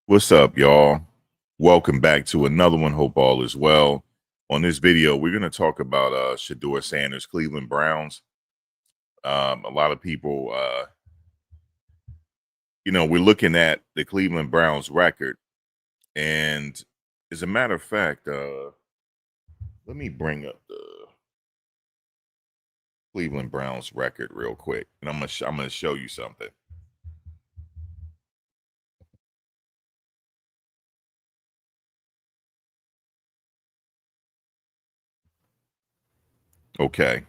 What's up, y'all? Welcome back to another one. Hope all is well. On this video, we're going to talk about Shedeur Sanders, Cleveland Browns. A lot of people, we're looking at the Cleveland Browns record. And as a matter of fact, let me bring up the Cleveland Browns record real quick. And I'm gonna show you something. Okay.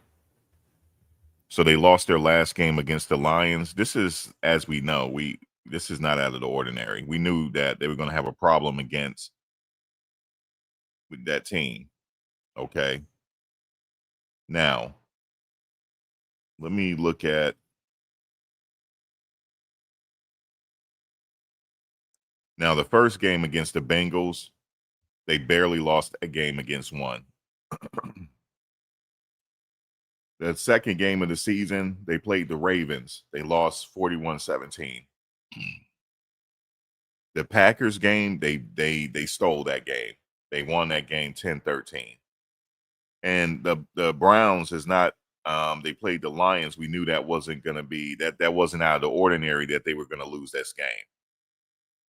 So they lost their last game against the Lions. This is, as we know, this is not out of the ordinary. We knew that they were going to have a problem against with that team. Okay. Now, let me look at the first game against the Bengals. They barely lost a game against one. The second game of the season, they played the Ravens. They lost 41-17. The Packers game, they stole that game. They won that game 10-13. And the Browns is not they played the Lions. We knew that wasn't going to be that wasn't out of the ordinary that they were going to lose this game.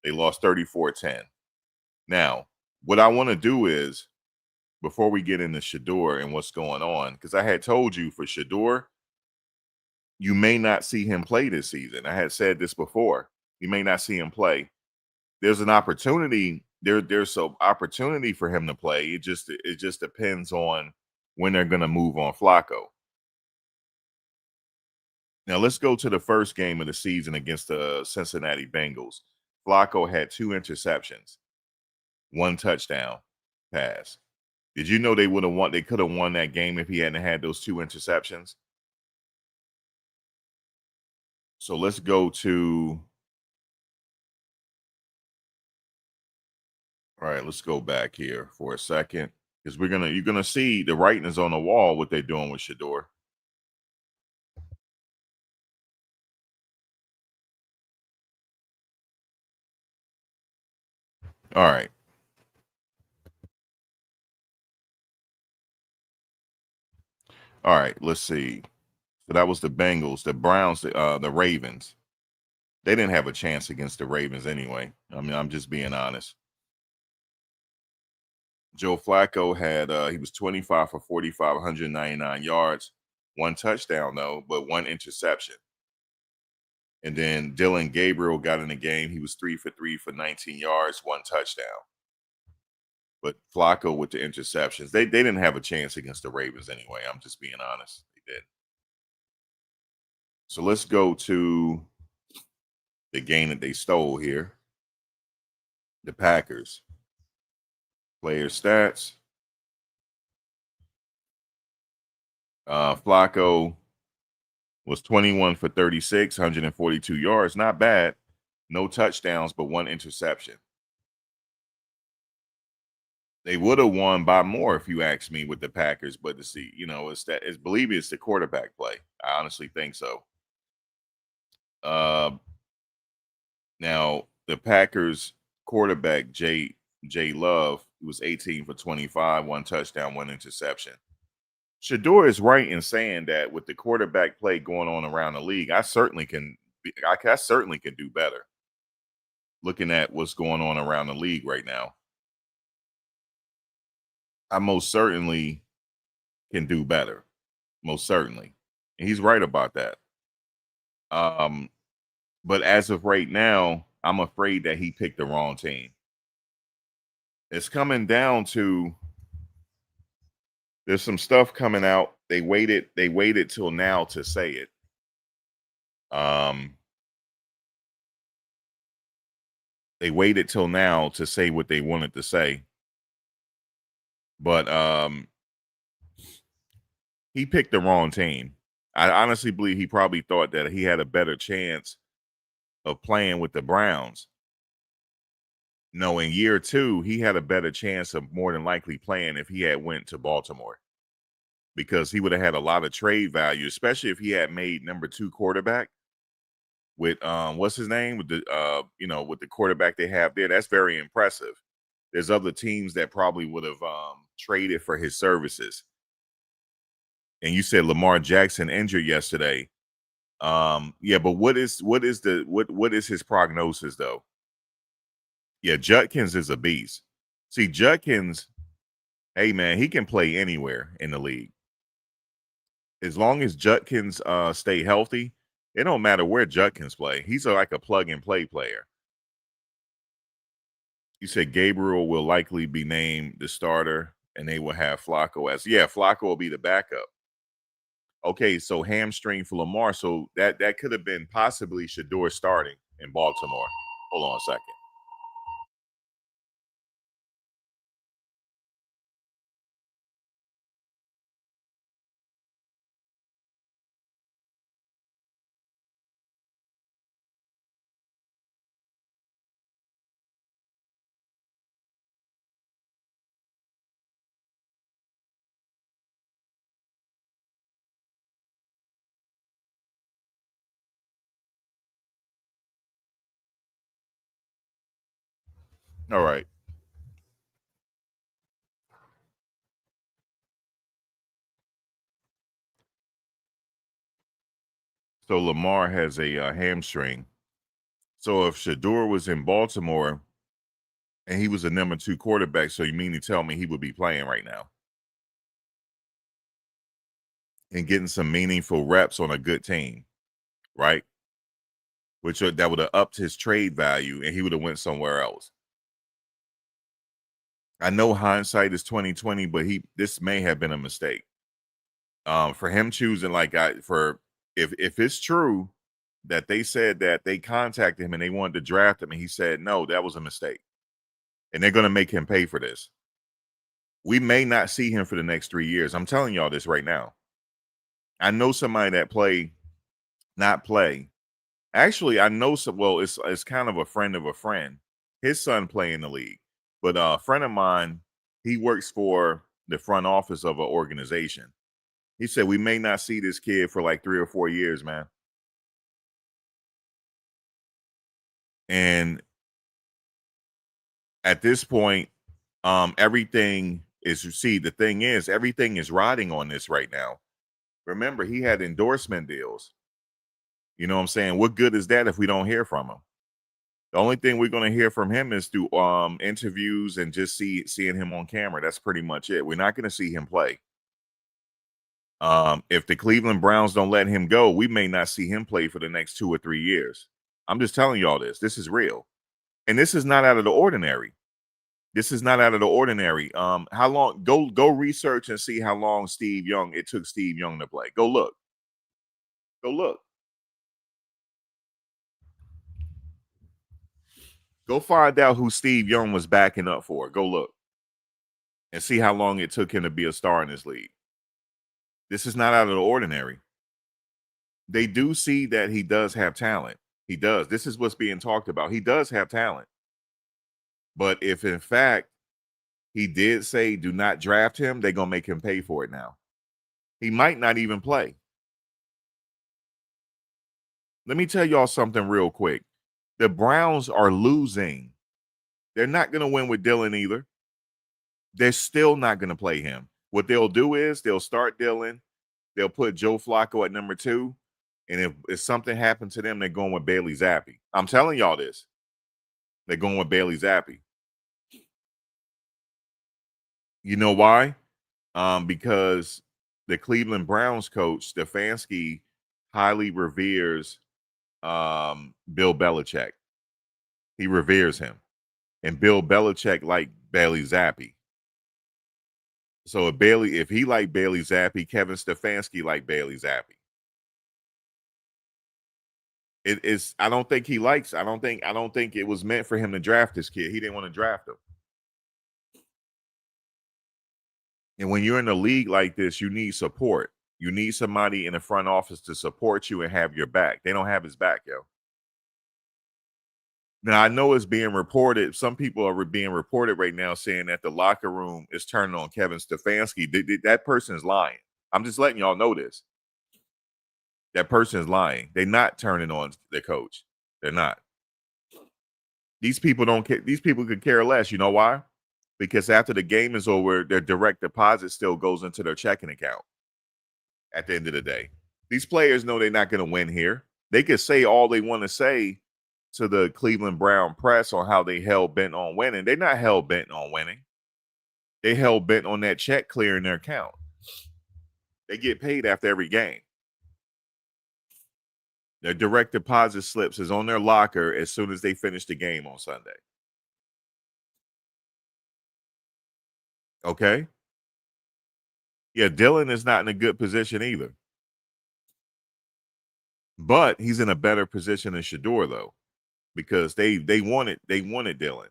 They lost 34-10. Now, what I want to do is, before we get into Shedeur and what's going on, because I had told you for Shedeur, you may not see him play this season. I had said this before. You may not see him play. There's an opportunity. There's an opportunity for him to play. It just depends on when they're going to move on Flacco. Now let's go to the first game of the season against the Cincinnati Bengals. Flacco had 2 interceptions, 1 touchdown pass. Did you know they would have won? They could have won that game if he hadn't had those 2 interceptions. So let's go to. All right, let's go back here for a second, because you're gonna see the writing is on the wall what they're doing with Shedeur. All right. All right, let's see. So that was the Bengals, the Browns, the Ravens. They didn't have a chance against the Ravens anyway. I mean, I'm just being honest. Joe Flacco had he was 25 for 45, 199 yards, 1 touchdown though, but 1 interception. And then Dylan Gabriel got in the game. He was 3 for 3 for 19 yards, 1 touchdown. But Flacco with the interceptions, they didn't have a chance against the Ravens anyway. I'm just being honest. They did. So let's go to the game that they stole here. The Packers. Player stats. Flacco was 21 for 36, 142 yards. Not bad. No touchdowns, but 1 interception. They would have won by more if you ask me with the Packers, but to see, believe me, it's the quarterback play. I honestly think so. Now the Packers quarterback Jay Love was 18 for 25, 1 touchdown, 1 interception. Shedeur is right in saying that with the quarterback play going on around the league, I certainly can do better. Looking at what's going on around the league right now, I most certainly can do better. Most certainly. And he's right about that. But as of right now, I'm afraid that he picked the wrong team. It's coming down to, there's some stuff coming out. They waited till now to say it. They waited till now to say what they wanted to say. But he picked the wrong team. I honestly believe he probably thought that he had a better chance of playing with the Browns. No, in year 2, he had a better chance of more than likely playing if he had went to Baltimore, because he would have had a lot of trade value, especially if he had made number 2 quarterback. with what's his name, with the with the quarterback they have there. That's very impressive. There's other teams that probably would have traded for his services. And you said Lamar Jackson injured yesterday. Yeah, but what is his prognosis though? Yeah, Judkins is a beast. See, Judkins, hey man, he can play anywhere in the league. As long as Judkins stay healthy, it don't matter where Judkins play. He's like a plug and play player. You said Gabriel will likely be named the starter, and they will have Flacco as Flacco will be the backup. Okay, so hamstring for Lamar, so that could have been possibly Shedeur starting in Baltimore. Hold on a second. All right. So Lamar has a hamstring. So if Shedeur was in Baltimore and he was a number 2 quarterback, so you mean to tell me he would be playing right now and getting some meaningful reps on a good team, right? Which that would have upped his trade value and he would have went somewhere else. I know hindsight is 2020, but this may have been a mistake. For him choosing if it's true that they said that they contacted him and they wanted to draft him and he said no, that was a mistake. And they're going to make him pay for this. We may not see him for the next 3 years. I'm telling y'all this right now. I know somebody that not play. Actually, I know some. Well, it's kind of a friend of a friend. His son play in the league, but a friend of mine, he works for the front office of an organization. He said we may not see this kid for like 3 or 4 years, man. And at this point, everything is. See, the thing is, everything is riding on this right now. Remember, he had endorsement deals. You know what I'm saying? What good is that if we don't hear from him? The only thing we're going to hear from him is through interviews and just seeing him on camera. That's pretty much it. We're not going to see him play. If the Cleveland Browns don't let him go, we may not see him play for the next 2 or 3 years. I'm just telling y'all this. This is real. And this is not out of the ordinary. This is not out of the ordinary. How long? Go research and see how long it took Steve Young to play. Go look. Go look. Go find out who Steve Young was backing up for. Go look and see how long it took him to be a star in this league. This is not out of the ordinary. They do see that he does have talent. He does. This is what's being talked about. He does have talent. But if in fact he did say do not draft him, they're going to make him pay for it now. He might not even play. Let me tell y'all something real quick. The Browns are losing. They're not going to win with Dylan either. They're still not going to play him. What they'll do is they'll start Dylan. They'll put Joe Flacco at number 2. And if something happened to them, they're going with Bailey Zappi. I'm telling y'all this. They're going with Bailey Zappi. You know why? Because the Cleveland Browns coach, Stefanski, highly reveres Bill Belichick. He reveres him. And Bill Belichick liked Bailey Zappi. So if he liked Bailey Zappi, Kevin Stefanski liked Bailey Zappi. I don't think it was meant for him to draft this kid. He didn't want to draft him. And when you're in a league like this, you need support. You need somebody in the front office to support you and have your back. They don't have his back, yo. Now, I know it's being reported. Some people are being reported right now saying that the locker room is turning on Kevin Stefanski. That person is lying. I'm just letting y'all know this. That person is lying. They're not turning on their coach. They're not. These people don't care. These people could care less. You know why? Because after the game is over, their direct deposit still goes into their checking account at the end of the day. These players know they're not going to win here. They could say all they want to say to the Cleveland Brown press on how they hell bent on winning. They're not hell bent on winning. They hell bent on that check clearing their account. They get paid after every game. Their direct deposit slips is on their locker as soon as they finish the game on Sunday. Okay? Yeah, Dylan is not in a good position either. But he's in a better position than Shedeur, though, because they wanted Dylan.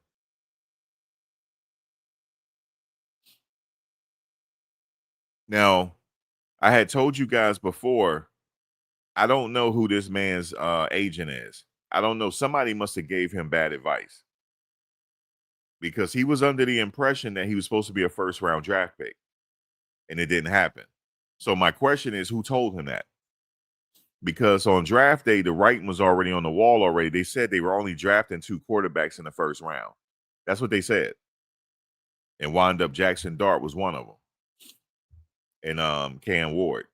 Now, I had told you guys before, I don't know who this man's agent is. I don't know. Somebody must have gave him bad advice because he was under the impression that he was supposed to be a first-round draft pick, and it didn't happen. So my question is, who told him that? Because on draft day, the writing was already on the wall already. They said they were only drafting 2 quarterbacks in the first round. That's what they said. And wound up Jackson Dart was one of them. And Cam Ward.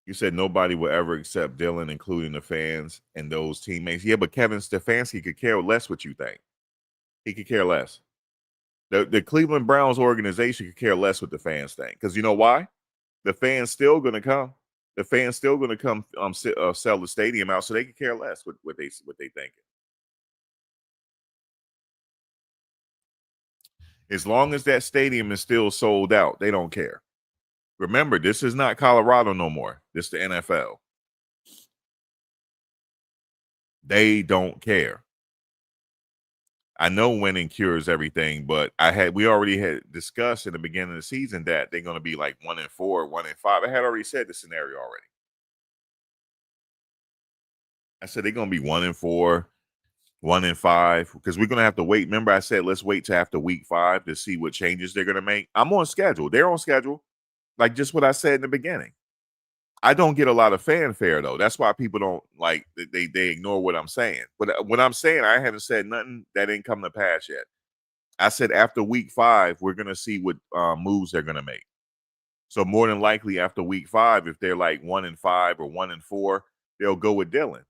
You said nobody will ever accept Dylan, including the fans and those teammates. Yeah, but Kevin Stefanski could care less what you think. He could care less. The Cleveland Browns organization could care less what the fans think. Because you know why? The fans still going to come. The fans still going to come sell the stadium out, so they could care less what they thinking. As long as that stadium is still sold out, they don't care. Remember, this is not Colorado no more. This is the NFL. They don't care. I know winning cures everything, but we already had discussed in the beginning of the season that they're going to be like 1-4, 1-5. I had already said the scenario already. I said they're going to be 1-4, 1-5, because we're going to have to wait. Remember, I said let's wait till after week 5 to see what changes they're going to make. I'm on schedule. They're on schedule, like just what I said in the beginning. I don't get a lot of fanfare though. That's why people don't like they ignore what I'm saying. But what I'm saying, I haven't said nothing that didn't come to pass yet. I said after week 5, we're gonna see what moves they're gonna make. So more than likely after week 5, if they're like 1-5 or 1-4, they'll go with Dylan.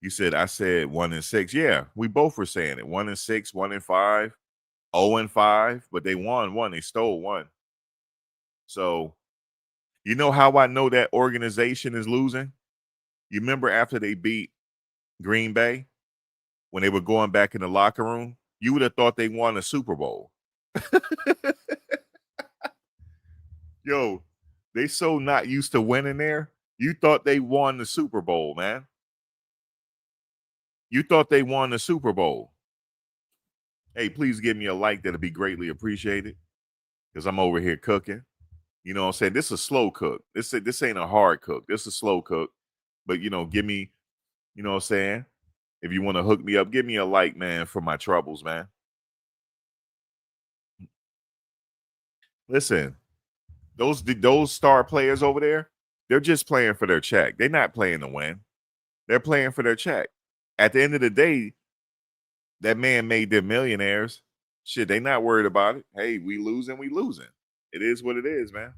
You said I said 1-6. Yeah, we both were saying it. 1-6, 1-5, 0-5, but they won one. They stole one. So you know how I know that organization is losing? You remember after they beat Green Bay, when they were going back in the locker room, you would have thought they won a Super Bowl. Yo, they so not used to winning there. You thought they won the Super Bowl, man. You thought they won the Super Bowl. Hey, please give me a like. That'll be greatly appreciated because I'm over here cooking. You know what I'm saying? This is a slow cook. This ain't a hard cook. This is a slow cook. But, give me, you know what I'm saying? If you want to hook me up, give me a like, man, for my troubles, man. Listen, those star players over there, they're just playing for their check. They're not playing to win. They're playing for their check. At the end of the day, that man made them millionaires. Shit, they not worried about it. Hey, we losing, we losing. It is what it is, man.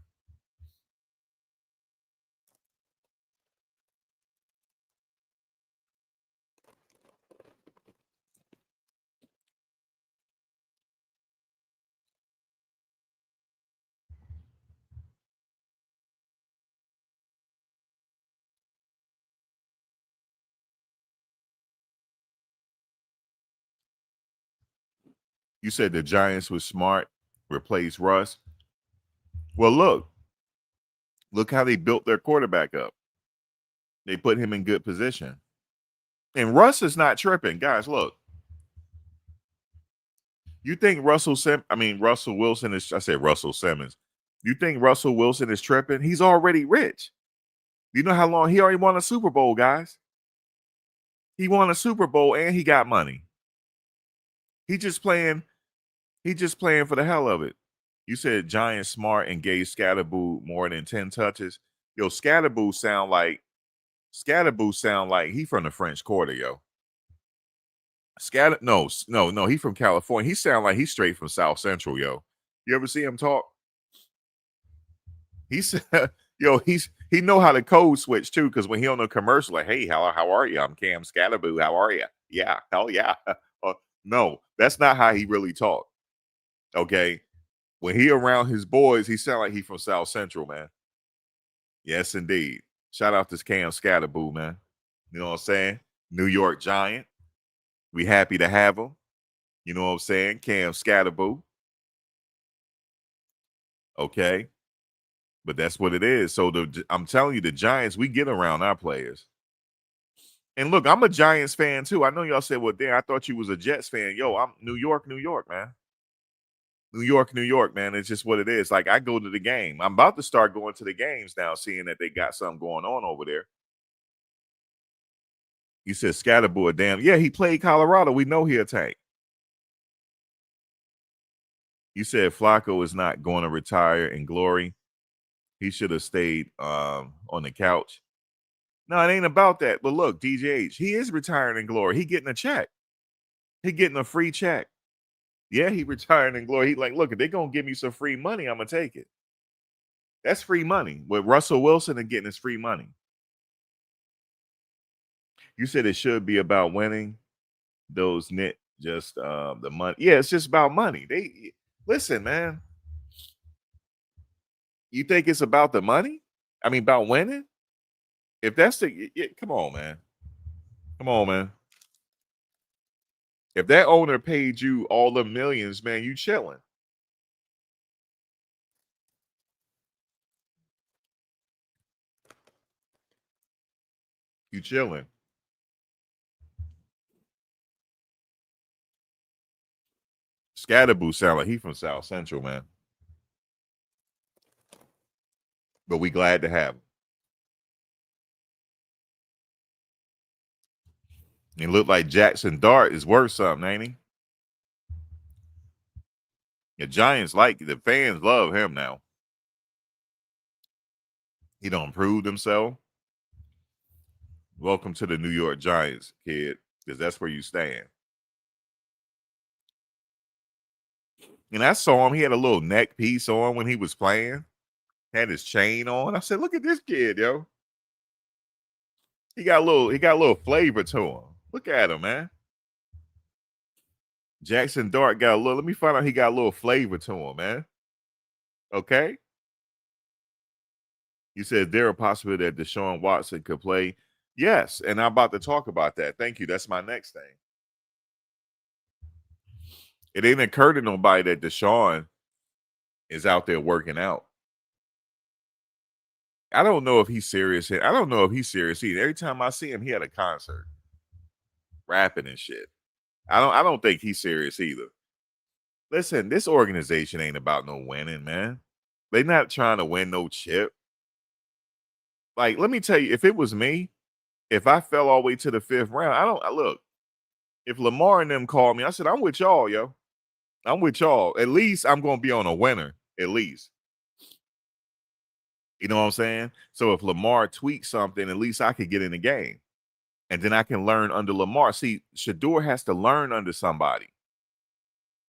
You said the Giants was smart, replace Russ. Well, look how they built their quarterback up. They put him in good position. And Russ is not tripping. Guys, look. You think Russell Wilson is, I said Russell Simmons. You think Russell Wilson is tripping? He's already rich. You know how long he already won a Super Bowl, guys? He won a Super Bowl and he got money. He just playing He just playing for the hell of it. You said Giants smart and gave Scatterboo more than 10 touches. Yo, Scatterboo sound like he from the French Quarter, yo. No, he from California. He sound like he's straight from South Central, yo. You ever see him talk? He said, yo, he know how to code switch too, because when he on the commercial, like, hey, how are you? I'm Cam Scatterboo. How are you? Yeah, hell yeah. No, that's not how he really talk. Okay. When he around his boys, he sound like he from South Central, man. Yes, indeed. Shout out to Cam Scatterboo, man. You know what I'm saying? New York Giant. We happy to have him. You know what I'm saying? Cam Scatterboo. Okay. But that's what it is. So I'm telling you, the Giants, we get around our players. And look, I'm a Giants fan too. I know y'all said, well, damn, I thought you was a Jets fan. Yo, I'm New York, man. New York, man. It's just what it is. Like, I go to the game. I'm about to start going to the games now, seeing that they got something going on over there. You said Scatterboard, damn. Yeah, he played Colorado. We know he a tank. You said Flacco is not going to retire in glory. He should have stayed on the couch. No, it ain't about that. But look, DJH, he is retiring in glory. He getting a check. He getting a free check. Yeah, he retiring in glory. He like, look, if they're going to give me some free money, I'm going to take it. That's free money. With Russell Wilson and getting his free money. You said it should be about winning. Those net just the money. Yeah, it's just about money. They listen, man. You think it's about the money? I mean, about winning? If that's the come on, man. Come on, man. If that owner paid you all the millions, man, you chilling. You chilling. Scatterboo sound like he from South Central, man. But we glad to have him. He look like Jackson Dart is worth something, ain't he? The Giants the fans love him now. He don't prove himself. Welcome to the New York Giants, kid, because that's where you stand. And I saw him. He had a little neck piece on when he was playing. Had his chain on. I said, "Look at this kid, yo. He got a little flavor to him. Look at him, man." Jackson Dart got a little. Let me find out. He got a little flavor to him, man. Okay. You said there a possibility that Deshaun Watson could play. Yes, and I'm about to talk about that. Thank you. That's my next thing. It ain't occurred to nobody that Deshaun is out there working out. I don't know if he's serious. I don't know if he's serious either. Every time I see him, he had a concert, rapping and shit. I don't think he's serious either. Listen, this organization ain't about no winning, man. They not trying to win no chip. Like, let me tell you, if it was me, if I fell all the way to the 5th round, look. If Lamar and them called me, I said, I'm with y'all, yo. I'm with y'all. At least I'm gonna be on a winner. At least. You know what I'm saying? So if Lamar tweaks something, at least I could get in the game. And then I can learn under Lamar. See, Shedeur has to learn under somebody.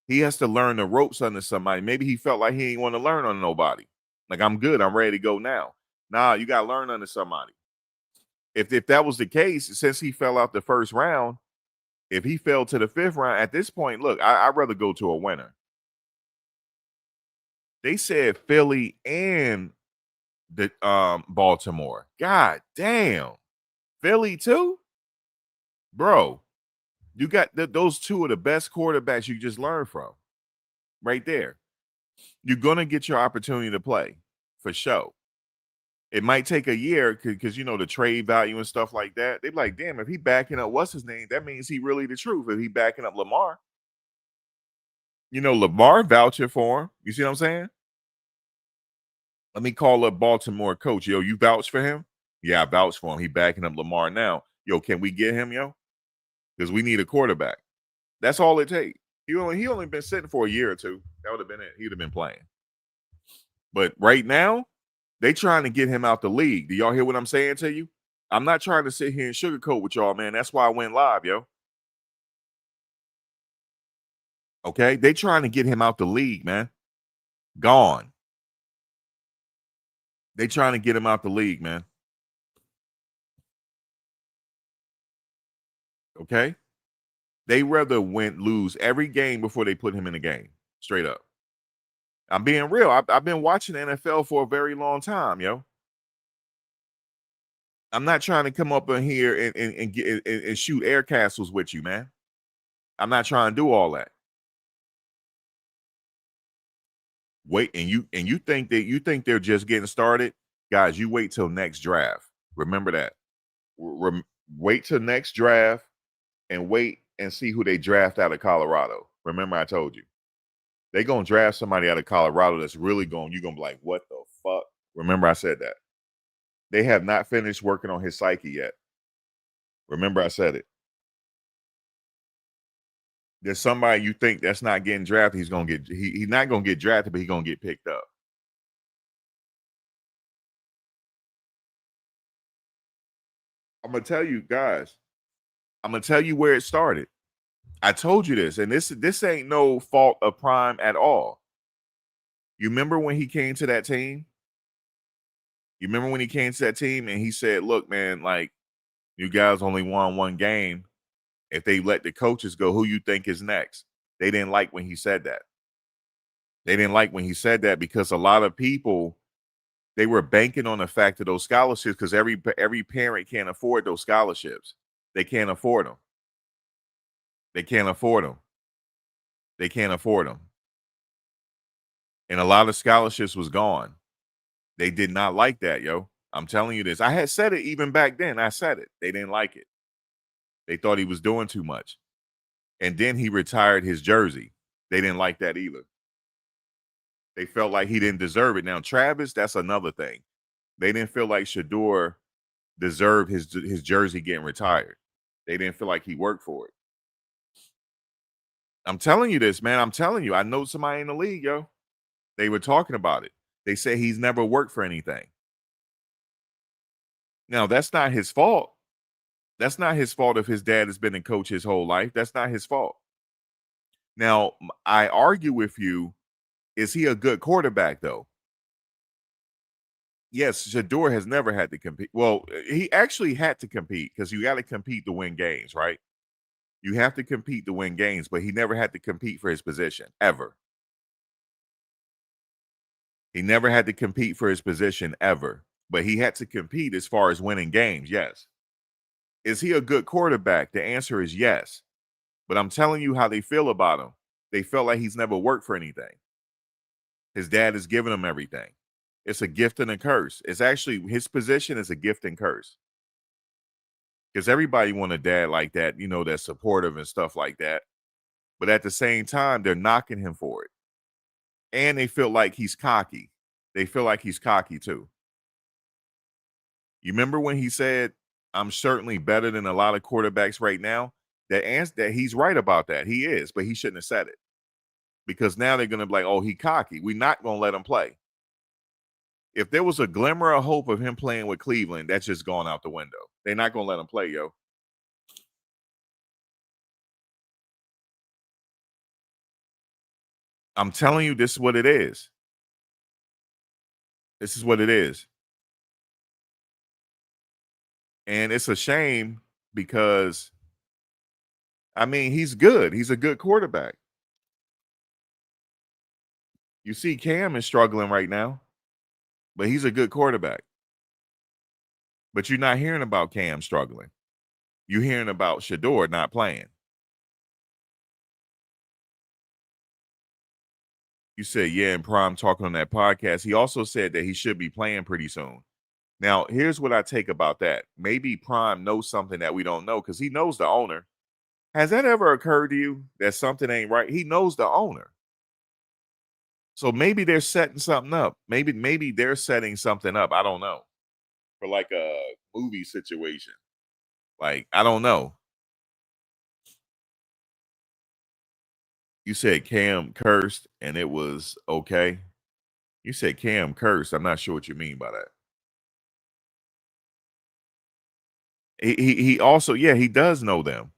He has to learn the ropes under somebody. Maybe he felt like he ain't want to learn on nobody. Like, I'm good. I'm ready to go now. Nah, you got to learn under somebody. If that was the case, since he fell out the 1st round, if he fell to the 5th round, at this point, look, I'd rather go to a winner. They said Philly and the Baltimore. God damn. Philly too? Bro, you got those two of the best quarterbacks you just learned from right there. You're going to get your opportunity to play for sure. It might take a year because, you know, the trade value and stuff like that. They're like, damn, if he backing up, what's his name? That means he really the truth. If he backing up Lamar, you know, Lamar vouching for him. You see what I'm saying? Let me call up Baltimore coach. Yo, you vouch for him? Yeah, I vouch for him. He backing up Lamar now. Yo, can we get him, yo? Because we need a quarterback. That's all it takes. He only been sitting for a year or two. That would have been it. He'd have been playing. But right now, they trying to get him out the league. Do y'all hear what I'm saying to you? I'm not trying to sit here and sugarcoat with y'all, man. That's why I went live, yo. Okay, they trying to get him out the league, man. Gone. They trying to get him out the league, man. Okay, they rather lose every game before they put him in the game. Straight up. I'm being real. I've been watching the NFL for a very long time, yo. I'm not trying to come up in here and get and shoot air castles with you, man. I'm not trying to do all that. Wait, and you think they're just getting started, guys? You wait till next draft. Remember that. Rem- Wait till next draft and wait and see who they draft out of Colorado. Remember, I told you they gonna draft somebody out of Colorado that's really going. You're gonna be like, what the fuck? Remember, I said that. They have not finished working on his psyche yet. Remember, I said it. There's somebody you think that's not getting drafted. He's not gonna get drafted, but he's gonna get picked up. I'm gonna tell you guys. I'm gonna tell you where it started. I told you this, and this ain't no fault of Prime at all. You remember when he came to that team? You remember when he came to that team and he said, "Look, man, like you guys only won one game. If they let the coaches go, who you think is next?" They didn't like when he said that. They didn't like when he said that because a lot of people they were banking on the fact of those scholarships because every parent can't afford those scholarships. They can't afford them. They can't afford them. They can't afford them. And a lot of scholarships was gone. They did not like that, yo. I'm telling you this. I had said it even back then. I said it. They didn't like it. They thought he was doing too much. And then he retired his jersey. They didn't like that either. They felt like he didn't deserve it. Now, Travis, that's another thing. They didn't feel like Shedeur deserved his jersey getting retired. They didn't feel like he worked for it. I'm telling you this, man. I'm telling you. I know somebody in the league, yo. They were talking about it. They say he's never worked for anything. Now, that's not his fault. That's not his fault if his dad has been a coach his whole life. That's not his fault. Now, I argue with you. Is he a good quarterback, though? Yes, Shedeur has never had to compete. Well, he actually had to compete because you got to compete to win games, right? You have to compete to win games, but he never had to compete for his position, ever. He never had to compete for his position, ever. But he had to compete as far as winning games, yes. Is he a good quarterback? The answer is yes. But I'm telling you how they feel about him. They felt like he's never worked for anything. His dad has given him everything. It's a gift and a curse. It's actually his position is a gift and curse. Because everybody want a dad like that, that's supportive and stuff like that. But at the same time, they're knocking him for it. And they feel like he's cocky. They feel like he's cocky too. You remember when he said, "I'm certainly better than a lot of quarterbacks right now"? That he's right about that. He is, but he shouldn't have said it. Because now they're gonna be like, "Oh, he cocky. We're not gonna let him play." If there was a glimmer of hope of him playing with Cleveland, that's just gone out the window. They're not gonna let him play, yo. I'm telling you, this is what it is. This is what it is. And it's a shame because I mean he's good. He's a good quarterback. You see, Cam is struggling right now, but he's a good quarterback. But you're not hearing about Cam struggling. You're hearing about Shedeur not playing. You said, yeah, and Prime talking on that podcast. He also said that he should be playing pretty soon. Now, here's what I take about that. Maybe Prime knows something that we don't know because he knows the owner. Has that ever occurred to you that something ain't right? He knows the owner. So maybe they're setting something up. Maybe they're setting something up. I don't know. For like a movie situation. Like, I don't know. You said Cam cursed and it was okay. You said Cam cursed. I'm not sure what you mean by that. He also, yeah, he does know them.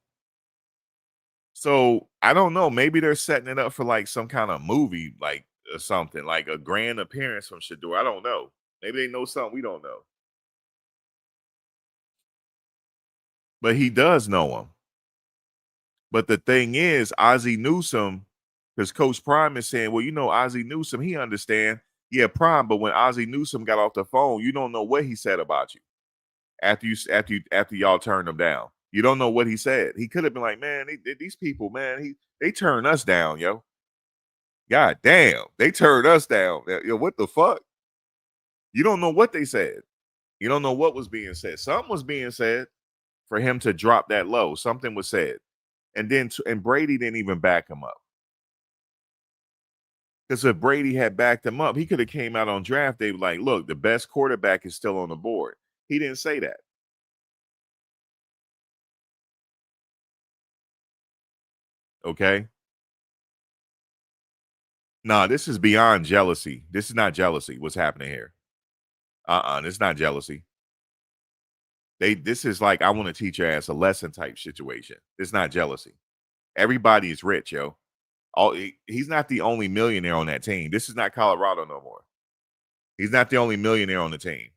So I don't know. Maybe they're setting it up for like some kind of movie, like or something, like a grand appearance from Shedeur. I don't know. Maybe they know something we don't know. But he does know him. But the thing is, Ozzie Newsome, because Coach Prime is saying, well, Ozzie Newsome, he understand. Yeah, Prime, but when Ozzie Newsome got off the phone, you don't know what he said about you after y'all turned him down. You don't know what he said. He could have been like, man, these people, man, they turned us down, yo. God damn, they turned us down. Yo, what the fuck? You don't know what they said. You don't know what was being said. Something was being said for him to drop that low. Something was said. And Brady didn't even back him up. Because if Brady had backed him up, he could have came out on draft day like, look, the best quarterback is still on the board. He didn't say that. Okay. Nah, this is beyond jealousy. This is not jealousy. What's happening here? This is not jealousy. This is like I want to teach your ass a lesson type situation. It's not jealousy. Everybody is rich, yo. He's not the only millionaire on that team. This is not Colorado no more. He's not the only millionaire on the team.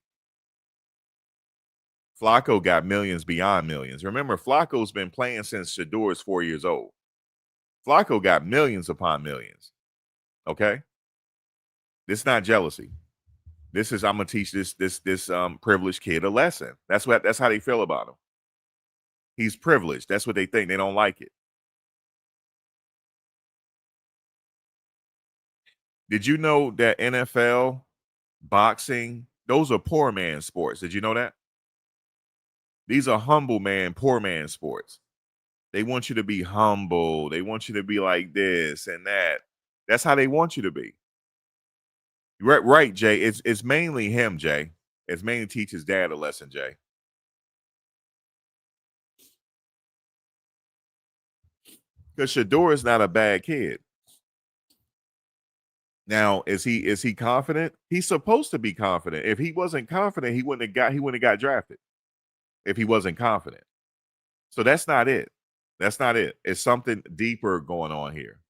Flacco got millions beyond millions. Remember, Flacco's been playing since Shedeur is 4 years old. Flacco got millions upon millions. Okay, this is not jealousy. This is I'm gonna teach this privileged kid a lesson. That's how they feel about him. He's privileged. That's what they think. They don't like it. Did you know that NFL, boxing, those are poor man sports? Did you know that? These are humble man, poor man sports. They want you to be humble. They want you to be like this and that. That's how they want you to be. Right, Jay. It's mainly him, Jay. It's mainly teach his dad a lesson, Jay. Because Shedeur is not a bad kid. Now, is he confident? He's supposed to be confident. If he wasn't confident, he wouldn't have got drafted. If he wasn't confident. So that's not it. That's not it. It's something deeper going on here.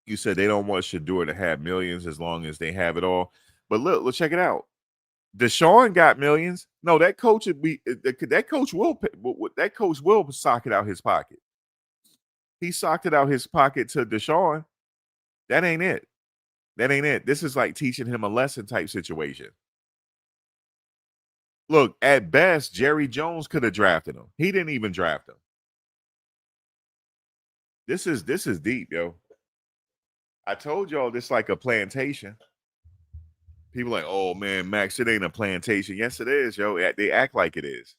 You said they don't want Shedeur to have millions as long as they have it all. But look, let's check it out. Deshaun got millions. No, that coach would be that coach will sock it out his pocket. He socked it out his pocket to Deshaun. That ain't it. That ain't it. This is like teaching him a lesson type situation. Look, at best, Jerry Jones could have drafted him. He didn't even draft him. This is deep, yo. I told y'all this like a plantation. People like, oh man, Max, it ain't a plantation. Yes, it is, yo. They act like it is.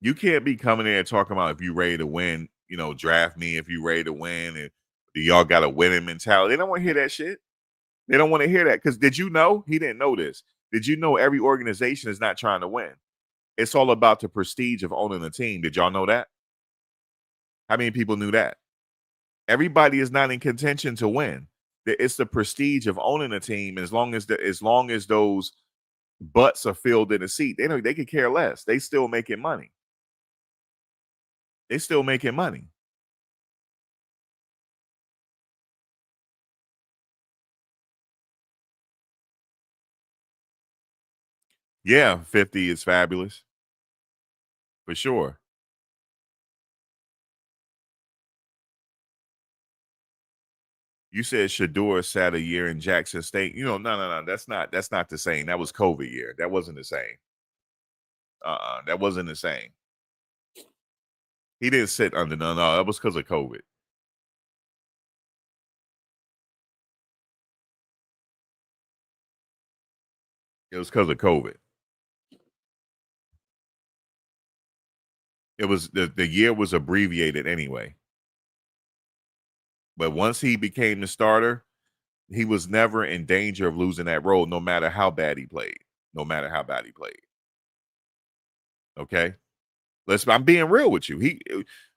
You can't be coming in and talking about if you ready to win, draft me if you ready to win, and do y'all got a winning mentality. They don't want to hear that shit. They don't want to hear that. Because did you know? He didn't know this. Did you know every organization is not trying to win? It's all about the prestige of owning a team. Did y'all know that? How many people knew that? Everybody is not in contention to win. It's the prestige of owning a team. As long as those butts are filled in a seat, they could care less. They still making money. They still making money. Yeah, 50 is fabulous for sure. You said Shedeur sat a year in Jackson State. No. That's not the same. That was COVID year. That wasn't the same. That wasn't the same. He didn't sit under no. That was because of COVID. It was because of COVID. It was the year was abbreviated anyway. But once he became the starter, he was never in danger of losing that role, no matter how bad he played. No matter how bad he played. Okay, I'm being real with you.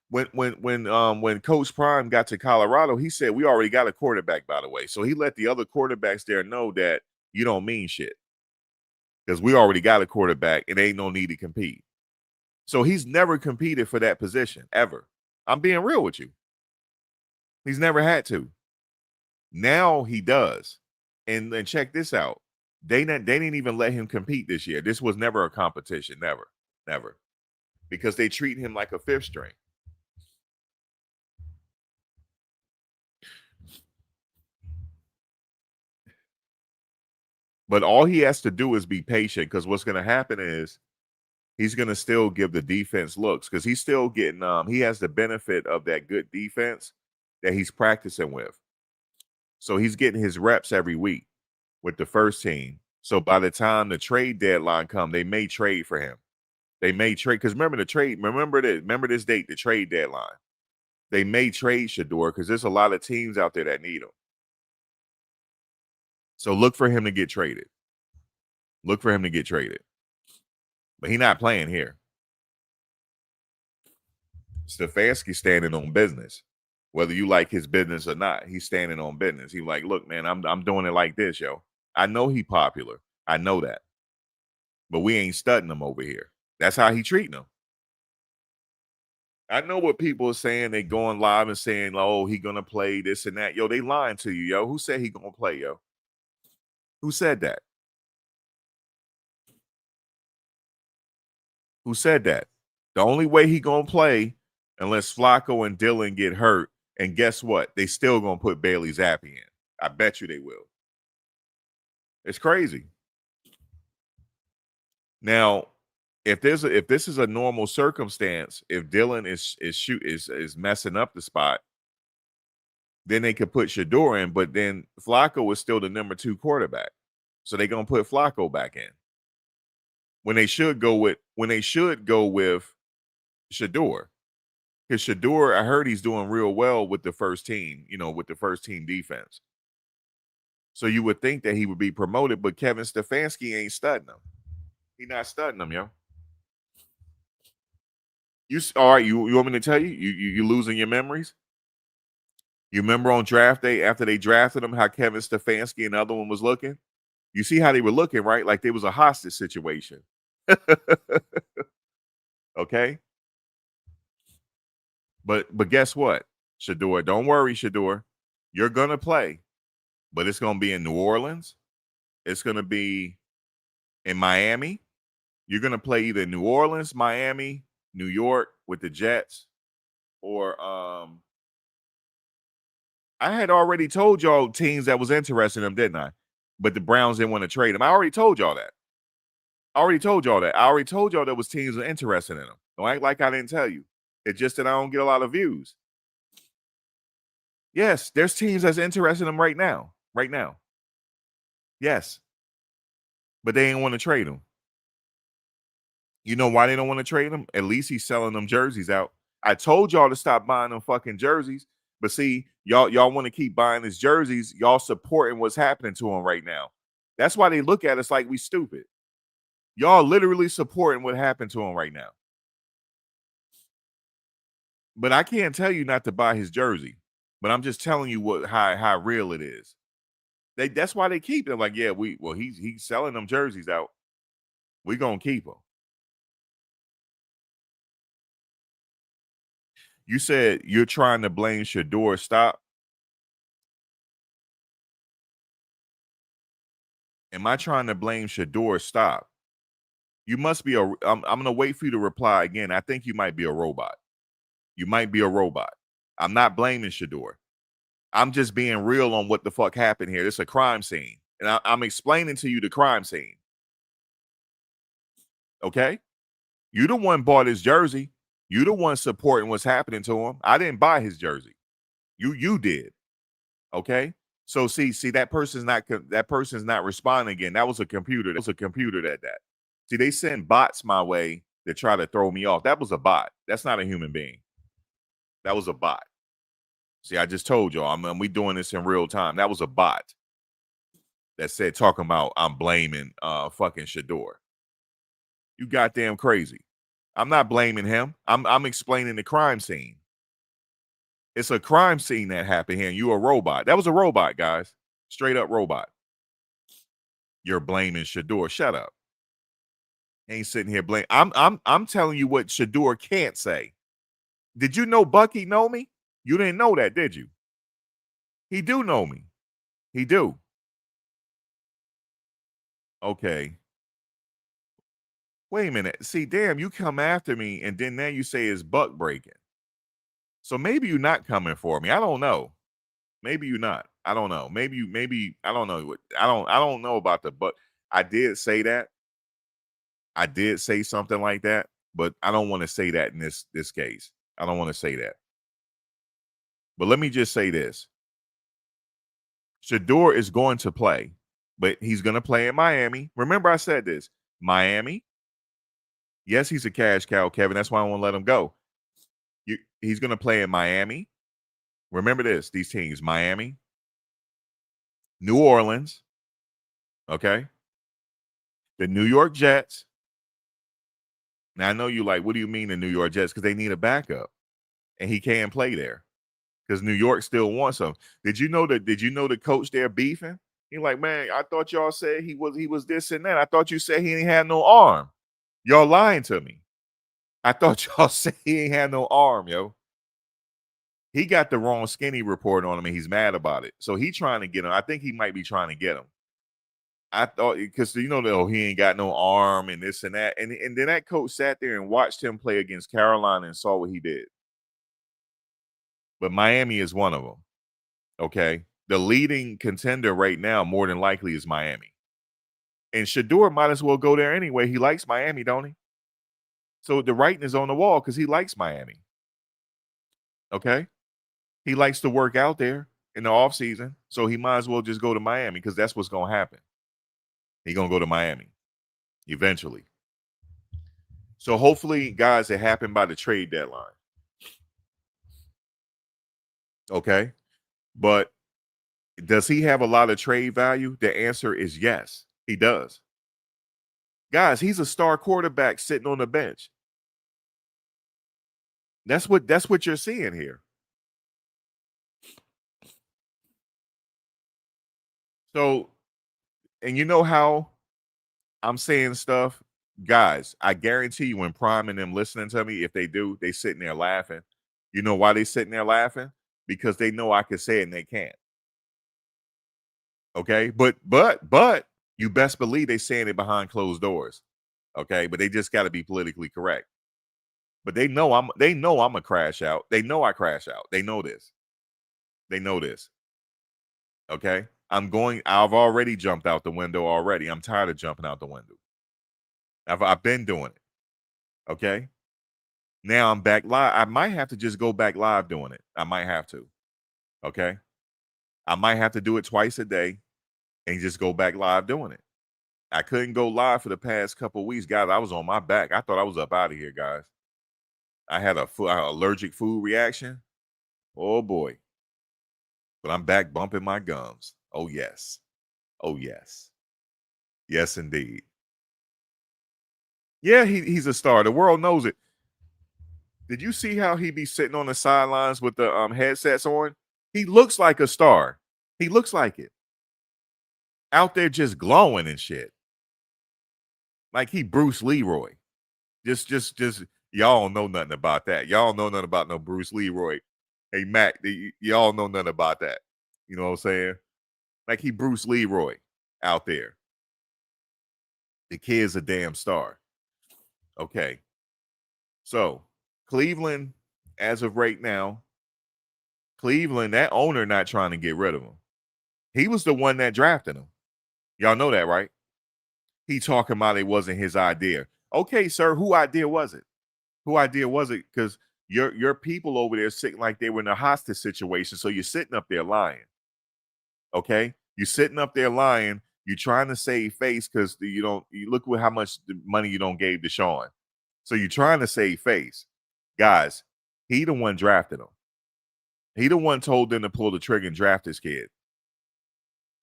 When Coach Prime got to Colorado, he said we already got a quarterback. By the way, so he let the other quarterbacks there know that you don't mean shit because we already got a quarterback and ain't no need to compete. So he's never competed for that position ever. I'm being real with you. He's never had to. Now he does. And check this out. They didn't even let him compete this year. This was never a competition. Never. Never. Because they treat him like a fifth string. But all he has to do is be patient because what's going to happen is he's going to still give the defense looks because he's still getting he has the benefit of that good defense that he's practicing with. So he's getting his reps every week with the first team. So by the time the trade deadline come, they may trade for him. They may trade because remember the trade. Remember this date, the trade deadline. They may trade Shedeur because there's a lot of teams out there that need him. So look for him to get traded. Look for him to get traded. But he's not playing here. Stefanski's standing on business. Whether you like his business or not, he's standing on business. He's like, look, man, I'm doing it like this, yo. I know he popular. I know that. But we ain't studying him over here. That's how he treating them. I know what people are saying. They going live and saying, oh, he gonna play this and that. Yo, they lying to you, yo. Who said he gonna play, yo? Who said that? Who said that? The only way he gonna play unless Flacco and Dylan get hurt. And guess what? They still gonna put Bailey Zappi in. I bet you they will. It's crazy. Now, if this is a normal circumstance, if Dylan is messing up the spot, then they could put Shedeur in, but then Flacco is still the number 2 quarterback. So they're gonna put Flacco back in. When they should go with Shedeur. Because Shedeur, I heard he's doing real well with the first team, with the first team defense. So you would think that he would be promoted, but Kevin Stefanski ain't studying him. He's not studying him, yo. All right, you want me to tell you? You losing your memories? You remember on draft day after they drafted him, how Kevin Stefanski and the other one was looking? You see how they were looking, right? Like there was a hostage situation. Okay? But guess what? Shedeur, don't worry, Shedeur. You're gonna play, but it's gonna be in New Orleans. It's gonna be in Miami. You're gonna play either New Orleans, Miami, New York with the Jets, or I had already told y'all teams that was interested in him, didn't I? But the Browns didn't want to trade him. I already told y'all that. I already told y'all there was teams that interested in him. Don't act like I didn't tell you. It's just that I don't get a lot of views. Yes, there's teams that's interested in him right now. Right now. Yes. But they ain't want to trade him. You know why they don't want to trade him? At least he's selling them jerseys out. I told y'all to stop buying them fucking jerseys. But see, y'all want to keep buying his jerseys. Y'all supporting what's happening to him right now. That's why they look at us like we stupid. Y'all literally supporting what happened to him right now. But I can't tell you not to buy his jersey. But I'm just telling you how real it is. That's why they keep it. Like, yeah, he's selling them jerseys out. We gonna keep them. You said you're trying to blame Shedeur. Stop. Am I trying to blame Shedeur? Stop. You must be I'm gonna wait for you to reply again. I think you might be a robot. You might be a robot. I'm not blaming Shedeur. I'm just being real on what the fuck happened here. It's a crime scene. And I'm explaining to you the crime scene. Okay? You the one bought his jersey. You the one supporting what's happening to him. I didn't buy his jersey. You did. Okay? So see that person's not responding again. That was a computer. That was a computer that. See, they send bots my way to try to throw me off. That was a bot. That's not a human being. That was a bot. See, I just told y'all, we doing this in real time. That was a bot that said talking about I'm blaming fucking Shedeur. You goddamn crazy. I'm not blaming him. I'm explaining the crime scene. It's a crime scene that happened here, and you a robot. That was a robot, guys. Straight up robot. You're blaming Shedeur. Shut up. Ain't sitting here blaming. I'm telling you what Shedeur can't say. Did you know Bucky know me? You didn't know that, did you? He do know me. He do. Okay. Wait a minute. See, damn, you come after me, and then now you say it's buck breaking. So maybe you're not coming for me. I don't know. Maybe you're not. I don't know. Maybe I don't know. I don't know about the but I did say that. I did say something like that, but I don't want to say that in this case. I don't want to say that. But let me just say this. Shedeur is going to play, but he's going to play in Miami. Remember I said this. Miami. Yes, he's a cash cow, Kevin. That's why I won't let him go. He's going to play in Miami. Remember this, these teams, Miami, New Orleans, okay? The New York Jets. Now, I know you like, what do you mean the New York Jets? Because they need a backup, and he can't play there because New York still wants him. Did you know the coach there beefing? He's like, man, I thought y'all said he was this and that. I thought you said he ain't had no arm. Y'all lying to me. I thought y'all said he ain't had no arm, yo. He got the wrong skinny report on him, and he's mad about it. So he trying to get him. I think he might be trying to get him. I thought because he ain't got no arm and this and that, and then that coach sat there and watched him play against Carolina and saw what he did. But Miami is one of them. Okay, the leading contender right now, more than likely, is Miami, and Shedeur might as well go there anyway. He likes Miami, don't he? So the writing is on the wall because he likes Miami. Okay, he likes to work out there in the off season, so he might as well just go to Miami because that's what's gonna happen. He's gonna go to Miami eventually. So hopefully, guys, it happened by the trade deadline. Okay. But does he have a lot of trade value? The answer is yes, he does. Guys, he's a star quarterback sitting on the bench. That's what you're seeing here. So, and you know how I'm saying stuff, guys, I guarantee you when Prime and them listening to me, if they do, they sitting there laughing. You know why they sitting there laughing? Because they know I can say it and they can't. Okay, but you best believe they saying it behind closed doors. Okay, but they just got to be politically correct. But they know I'm a crash out. They know I crash out. They know this. They know this. Okay, I've already jumped out the window already. I'm tired of jumping out the window. I've been doing it. Okay, now I'm back live. I might have to just go back live doing it. I might have to. Okay, I might have to do it twice a day and just go back live doing it. I couldn't go live for the past couple of weeks, guys. I was on my back. I thought I was up out of here, guys. I had a allergic food reaction. Oh boy. But I'm back bumping my gums. Oh yes. Oh yes. Yes indeed. Yeah, he's a star. The world knows it. Did you see how he be sitting on the sidelines with the headsets on? He looks like a star. He looks like it. Out there just glowing and shit. Like he Bruce Leroy. Just y'all don't know nothing about that. Y'all don't know nothing about no Bruce Leroy. Hey Mac, y'all know nothing about that. You know what I'm saying? Like he Bruce Leroy out there. The kid's a damn star. Okay. So Cleveland, as of right now, Cleveland, that owner not trying to get rid of him. He was the one that drafted him. Y'all know that, right? He talking about it wasn't his idea. Okay, sir, who idea was it? Who idea was it? Because your people over there sitting like they were in a hostage situation. So you're sitting up there lying. Okay, you're sitting up there lying. You're trying to save face because you look at how much money you don't gave to Sean. So you're trying to save face, guys. He the one drafted him. He the one told them to pull the trigger and draft this kid.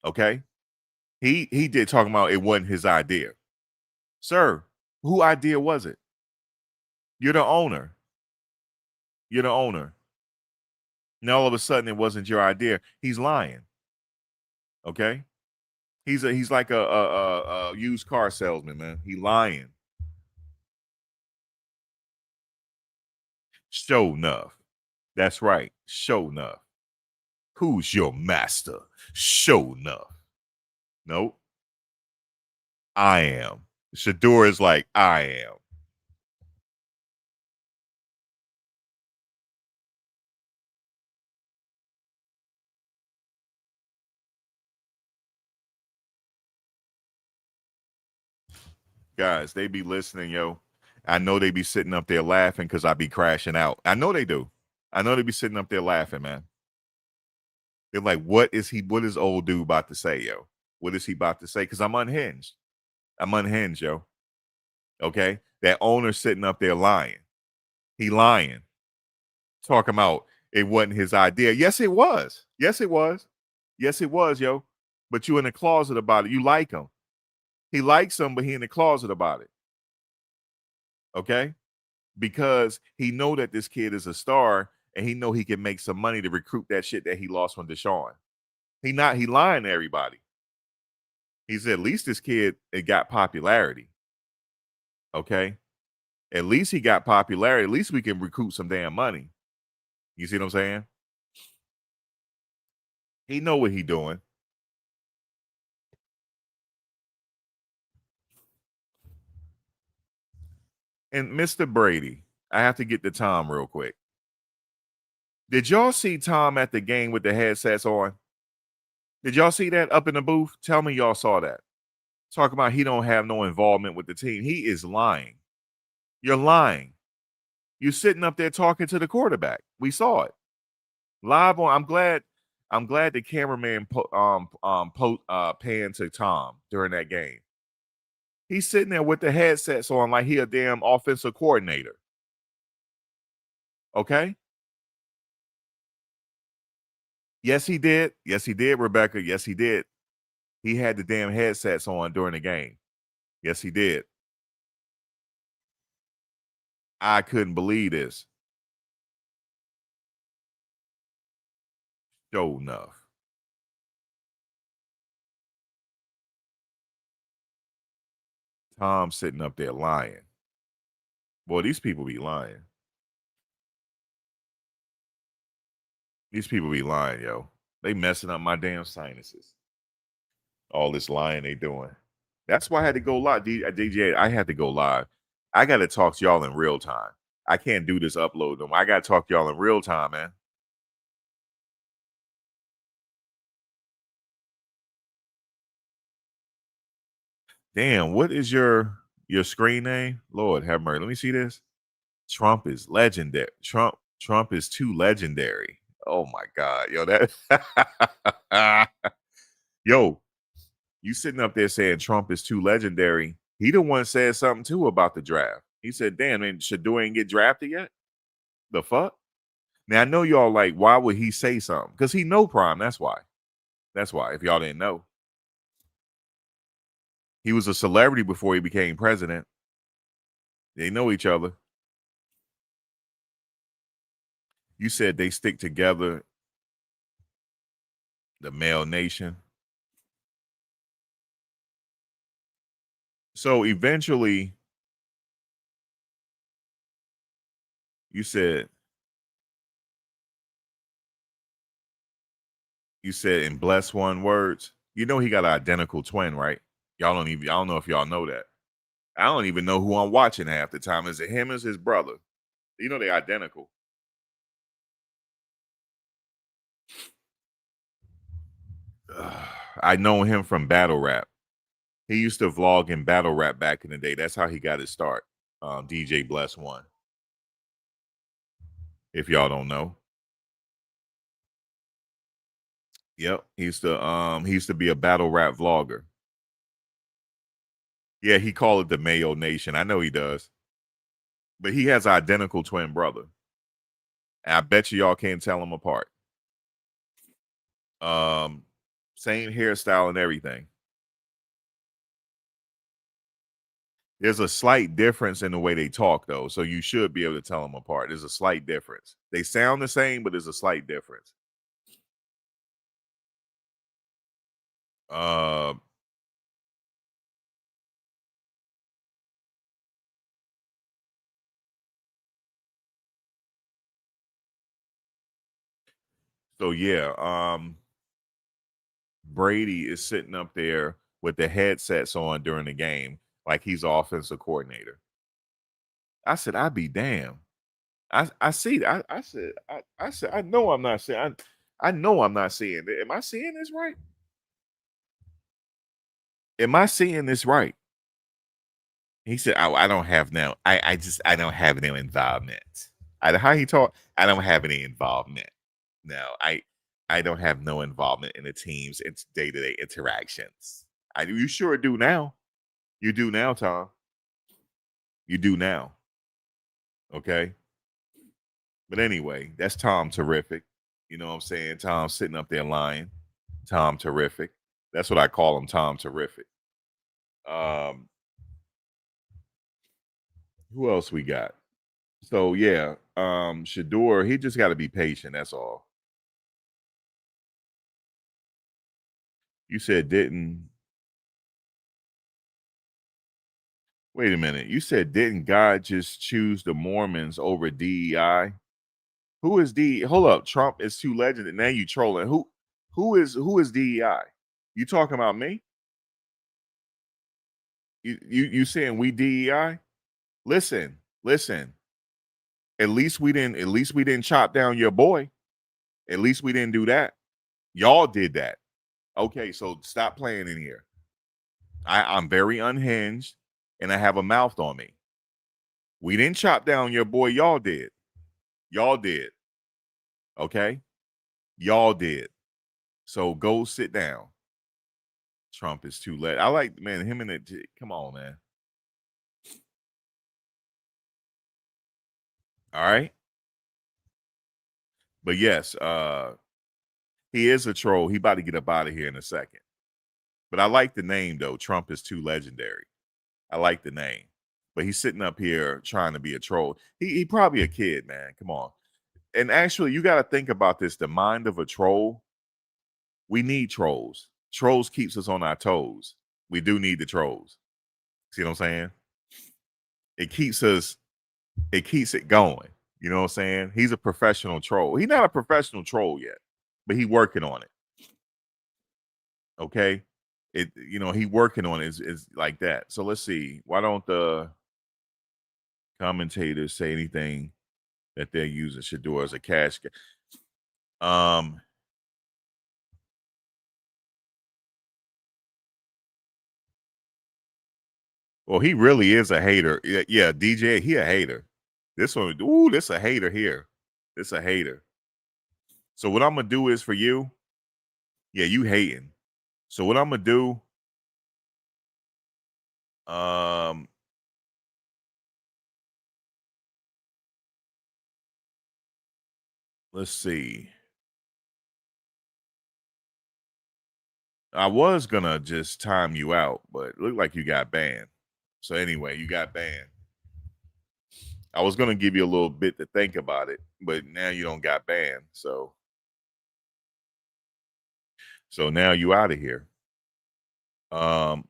Okay, he did talking about it wasn't his idea, sir. Who idea was it? You're the owner. You're the owner. Now all of a sudden it wasn't your idea. He's lying. Okay. He's like a used car salesman, man. He lying. Show enough. That's right. Show enough. Who's your master? Show enough. Nope. I am. Shedeur is like, I am. Guys, they be listening, yo. I know they be sitting up there laughing because I be crashing out. I know they do. I know they be sitting up there laughing, man. They're like, what is old dude about to say, yo? What is he about to say? Because I'm unhinged. I'm unhinged, yo. Okay? That owner sitting up there lying. He lying. Talking about it wasn't his idea. Yes, it was. Yes, it was. Yes, it was, yo. But you in the closet about it. You like him. He likes him, but he in the closet about it. Okay? Because he know that this kid is a star and he know he can make some money to recruit that shit that he lost from Deshaun. He lying to everybody. He said, at least this kid it got popularity. Okay. At least he got popularity. At least we can recruit some damn money. You see what I'm saying? He know what he doing. And Mr. Brady, I have to get to Tom real quick. Did y'all see Tom at the game with the headsets on? Did y'all see that up in the booth? Tell me y'all saw that. Talk about he don't have no involvement with the team. He is lying. You're lying. You're sitting up there talking to the quarterback. We saw it live on. I'm glad the cameraman panned to Tom during that game. He's sitting there with the headsets on like he a damn offensive coordinator. Okay. Yes, he did. Yes, he did, Rebecca. Yes, he did. He had the damn headsets on during the game. Yes, he did. I couldn't believe this. Sure enough. Tom sitting up there lying. Boy, these people be lying. These people be lying, yo. They messing up my damn sinuses. All this lying they doing. That's why I had to go live. DJ, I had to go live. I got to talk to y'all in real time. I can't do this upload. I got to talk to y'all in real time, man. Damn, what is your screen name? Lord have mercy. Let me see this. Trump is legendary. Trump is too legendary. Oh my God. Yo, that yo, you sitting up there saying Trump is too legendary. He the one said something too about the draft. He said, damn, man, Shedeur ain't get drafted yet? The fuck? Now I know y'all like, why would he say something? Because he know Prime. That's why. That's why. If y'all didn't know, he was a celebrity before he became president. They know each other. You said they stick together, the male nation. So eventually, you said in bless one words. You know he got an identical twin, right? I don't know if y'all know that. I don't even know who I'm watching half the time. Is it him? Is his brother? You know they identical. I know him from battle rap. He used to vlog in battle rap back in the day. That's how he got his start. DJ Bless One. If y'all don't know, yep, he used to be a battle rap vlogger. Yeah, he called it the Mayo Nation. I know he does, but he has an identical twin brother. And I bet you y'all can't tell them apart. Um, Same hairstyle and everything. There's a slight difference in the way they talk, though, so you should be able to tell them apart. There's a slight difference. They sound the same, but there's a slight difference. Uh, so yeah, Brady is sitting up there with the headsets on during the game, like he's offensive coordinator. I said, I'd be damned. I see that. I said, I know I'm not seeing. I know I'm not seeing it. Am I seeing this right? Am I seeing this right? He said, "Oh, I don't have no. I don't have no involvement. How he talk? I don't have any involvement. No, I don't have no involvement in the team's day to day interactions. I do. You sure do now. You do now, Tom. You do now. Okay. But anyway, that's Tom Terrific. You know what I'm saying? Tom sitting up there lying. Tom Terrific. That's what I call him, Tom Terrific. Um, who else we got? So yeah, Shedeur, he just got to be patient. That's all. You said didn't. Wait a minute. You said didn't God just choose the Mormons over DEI? Who is D? Hold up. Trump is too legendary. Now you trolling. Who is DEI? You talking about me? You saying we DEI? Listen. At least we didn't chop down your boy. At least we didn't do that. Y'all did that. Okay, so stop playing in here. I'm very unhinged and I have a mouth on me. We didn't chop down your boy, y'all did. Y'all did. Okay? Y'all did. So go sit down. Trump is too late. I like, man, him and it. Come on, man. All right. But yes, he is a troll. He about to get up out of here in a second. But I like the name though. Trump is too legendary. I like the name. But he's sitting up here trying to be a troll. He probably a kid, man. Come on. And actually, you got to think about this. The mind of a troll. We need trolls. Trolls keeps us on our toes. We do need the trolls. See what I'm saying? It keeps us. It keeps it going. You know what I'm saying? He's a professional troll. He's not a professional troll yet, but he working on it. Okay. He working on it is like that. So let's see. Why don't the commentators say anything that they're using Shedeur as a cash? Um, well, he really is a hater. Yeah, DJ, he a hater. This one, ooh, this a hater here. This a hater. So what I'm gonna do is for you, yeah, you hating. So what I'm gonna do, um, let's see. I was gonna just time you out, but it looked like you got banned. So anyway, you got banned. I was gonna give you a little bit to think about it, but now you don't got banned. So now you out of here. Um,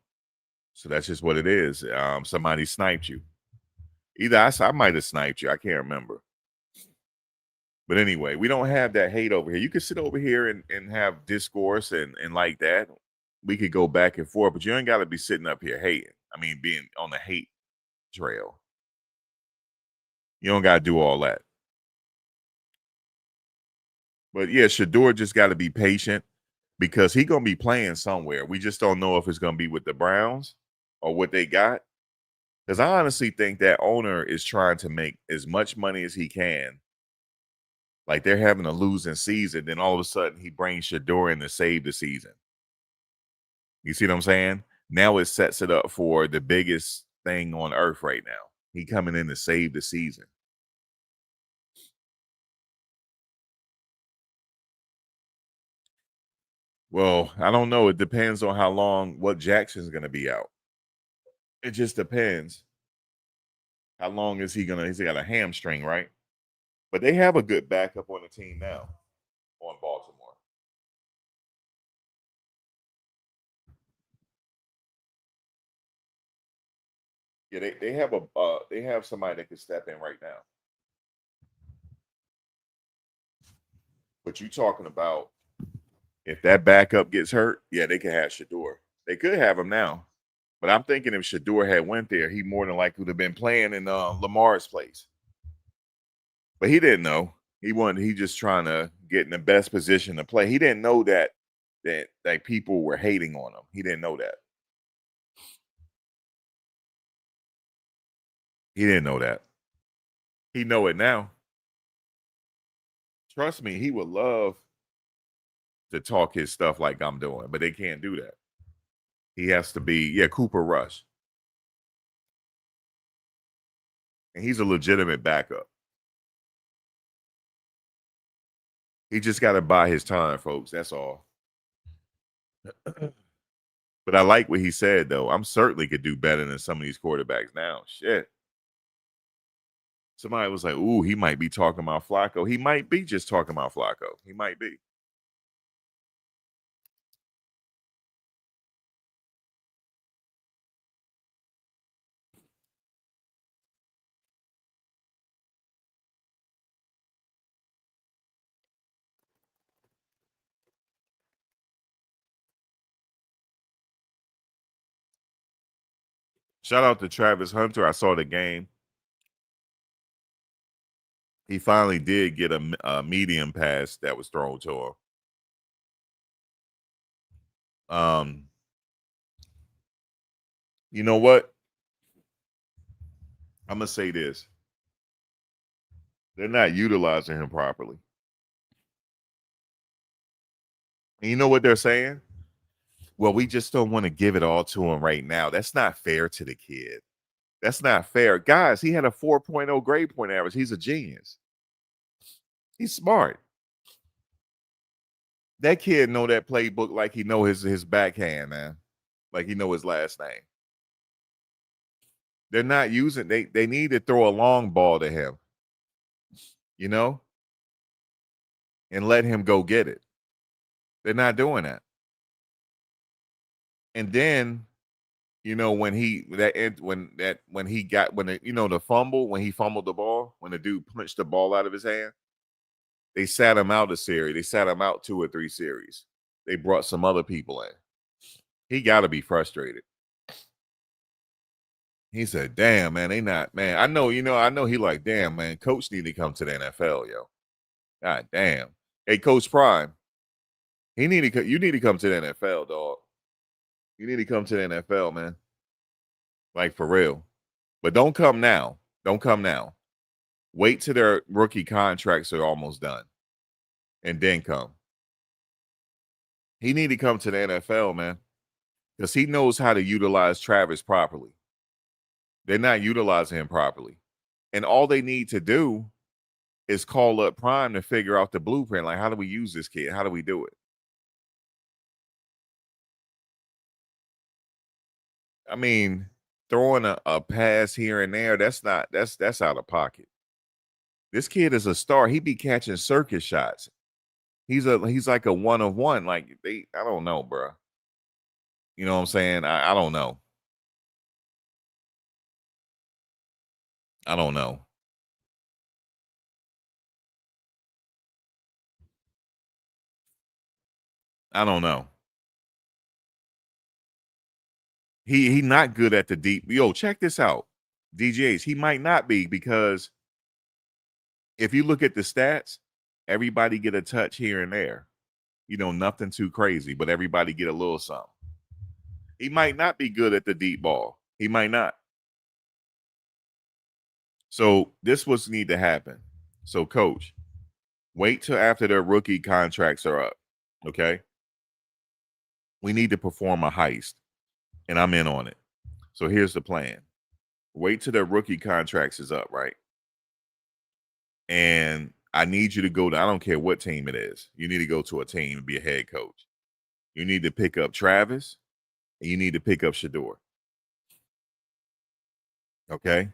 so that's just what it is. Somebody sniped you. Either I might have sniped you. I can't remember. But anyway, we don't have that hate over here. You can sit over here and have discourse and like that. We could go back and forth, but you ain't got to be sitting up here hating. I mean, being on the hate trail. You don't got to do all that. But yeah, Shedeur just got to be patient because he gonna be playing somewhere. We just don't know if it's gonna be with the Browns or what they got. Because I honestly think that owner is trying to make as much money as he can. Like they're having a losing season, then all of a sudden he brings Shedeur in to save the season. You see what I'm saying? Now it sets it up for the biggest thing on earth right now. He coming in to save the season. Well, I don't know. It depends on how long what Jackson's going to be out. It just depends. How long is he gonna? He's got a hamstring, right? But they have a good backup on the team now on Baltimore. Yeah, they have somebody that can step in right now. But you talking about if that backup gets hurt, yeah, they can have Shedeur. They could have him now. But I'm thinking if Shedeur had went there, he more than likely would have been playing in Lamar's place. But he didn't know. He wasn't. He just trying to get in the best position to play. He didn't know that people were hating on him. He didn't know that. He didn't know that. He know it now. Trust me, he would love to talk his stuff like I'm doing, but they can't do that. He has to be, yeah, Cooper Rush. And he's a legitimate backup. He just got to buy his time, folks. That's all. But I like what he said, though. I'm certainly could do better than some of these quarterbacks now. Shit. Somebody was like, ooh, he might be talking about Flacco. He might be just talking about Flacco. He might be. Shout out to Travis Hunter. I saw the game. He finally did get a medium pass that was thrown to him. You know what? I'm gonna say this. They're not utilizing him properly. And you know what they're saying? Well, we just don't want to give it all to him right now. That's not fair to the kid. That's not fair. Guys, he had a 4.0 grade point average. He's a genius. He's smart. That kid know that playbook like he know his backhand, man. Like he know his last name. They're not using they need to throw a long ball to him, you know, and let him go get it. They're not doing that. And then, you know, when he got when it, you know, the fumble, when he fumbled the ball, when the dude punched the ball out of his hand, they sat him out a series. They sat him out 2 or 3 series. They brought some other people in. He got to be frustrated. He said, "Damn, man, they not, man. I know, I know he like, damn, man, coach need to come to the NFL, yo. God damn. Hey, Coach Prime, you need to come to the NFL, dog. You need to come to the NFL, man. Like for real. But don't come now. Don't come now. Wait till their rookie contracts are almost done. And then come. He need to come to the NFL, man. Because he knows how to utilize Travis properly. They're not utilizing him properly. And all they need to do is call up Prime to figure out the blueprint. Like, how do we use this kid? How do we do it? I mean, throwing a pass here and there, that's out of pocket. This kid is a star. He be catching circus shots. He's like a one of one. Like I don't know, bro. You know what I'm saying? I don't know. I don't know. I don't know. He not good at the deep. Yo, check this out. DJs, he might not be because if you look at the stats, everybody get a touch here and there. You know, nothing too crazy, but everybody get a little something. He might not be good at the deep ball. He might not. So this was need to happen. So, coach, wait till after their rookie contracts are up. Okay. We need to perform a heist, and I'm in on it. So here's the plan. Wait till their rookie contracts is up, right? And I need you to go to, I don't care what team it is. You need to go to a team and be a head coach. You need to pick up Travis and you need to pick up Shedeur. Okay.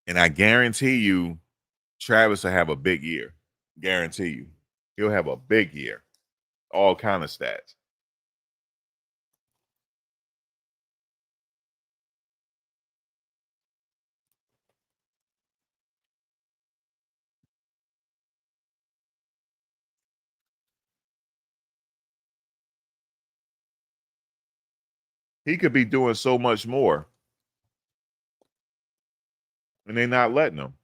And I guarantee you, Travis will have a big year. Guarantee you. He'll have a big year. All kind of stats. He could be doing so much more, and they're not letting him.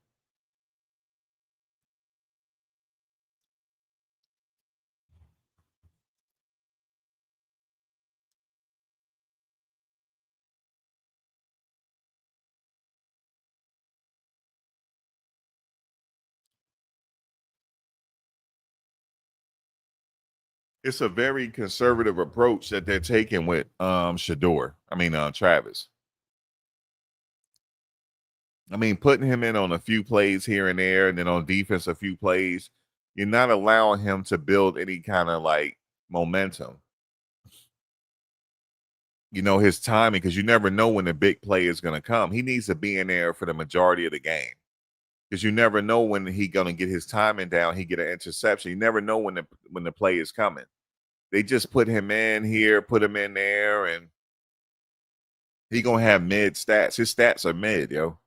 It's a very conservative approach that they're taking with Travis. I mean, putting him in on a few plays here and there, and then on defense a few plays. You're not allowing him to build any kind of like momentum. His timing, because you never know when the big play is going to come. He needs to be in there for the majority of the game, because you never know when he going to get his timing down. He get an interception. You never know when the play is coming. They just put him in here, put him in there, and he gonna have mid stats. His stats are mid, yo.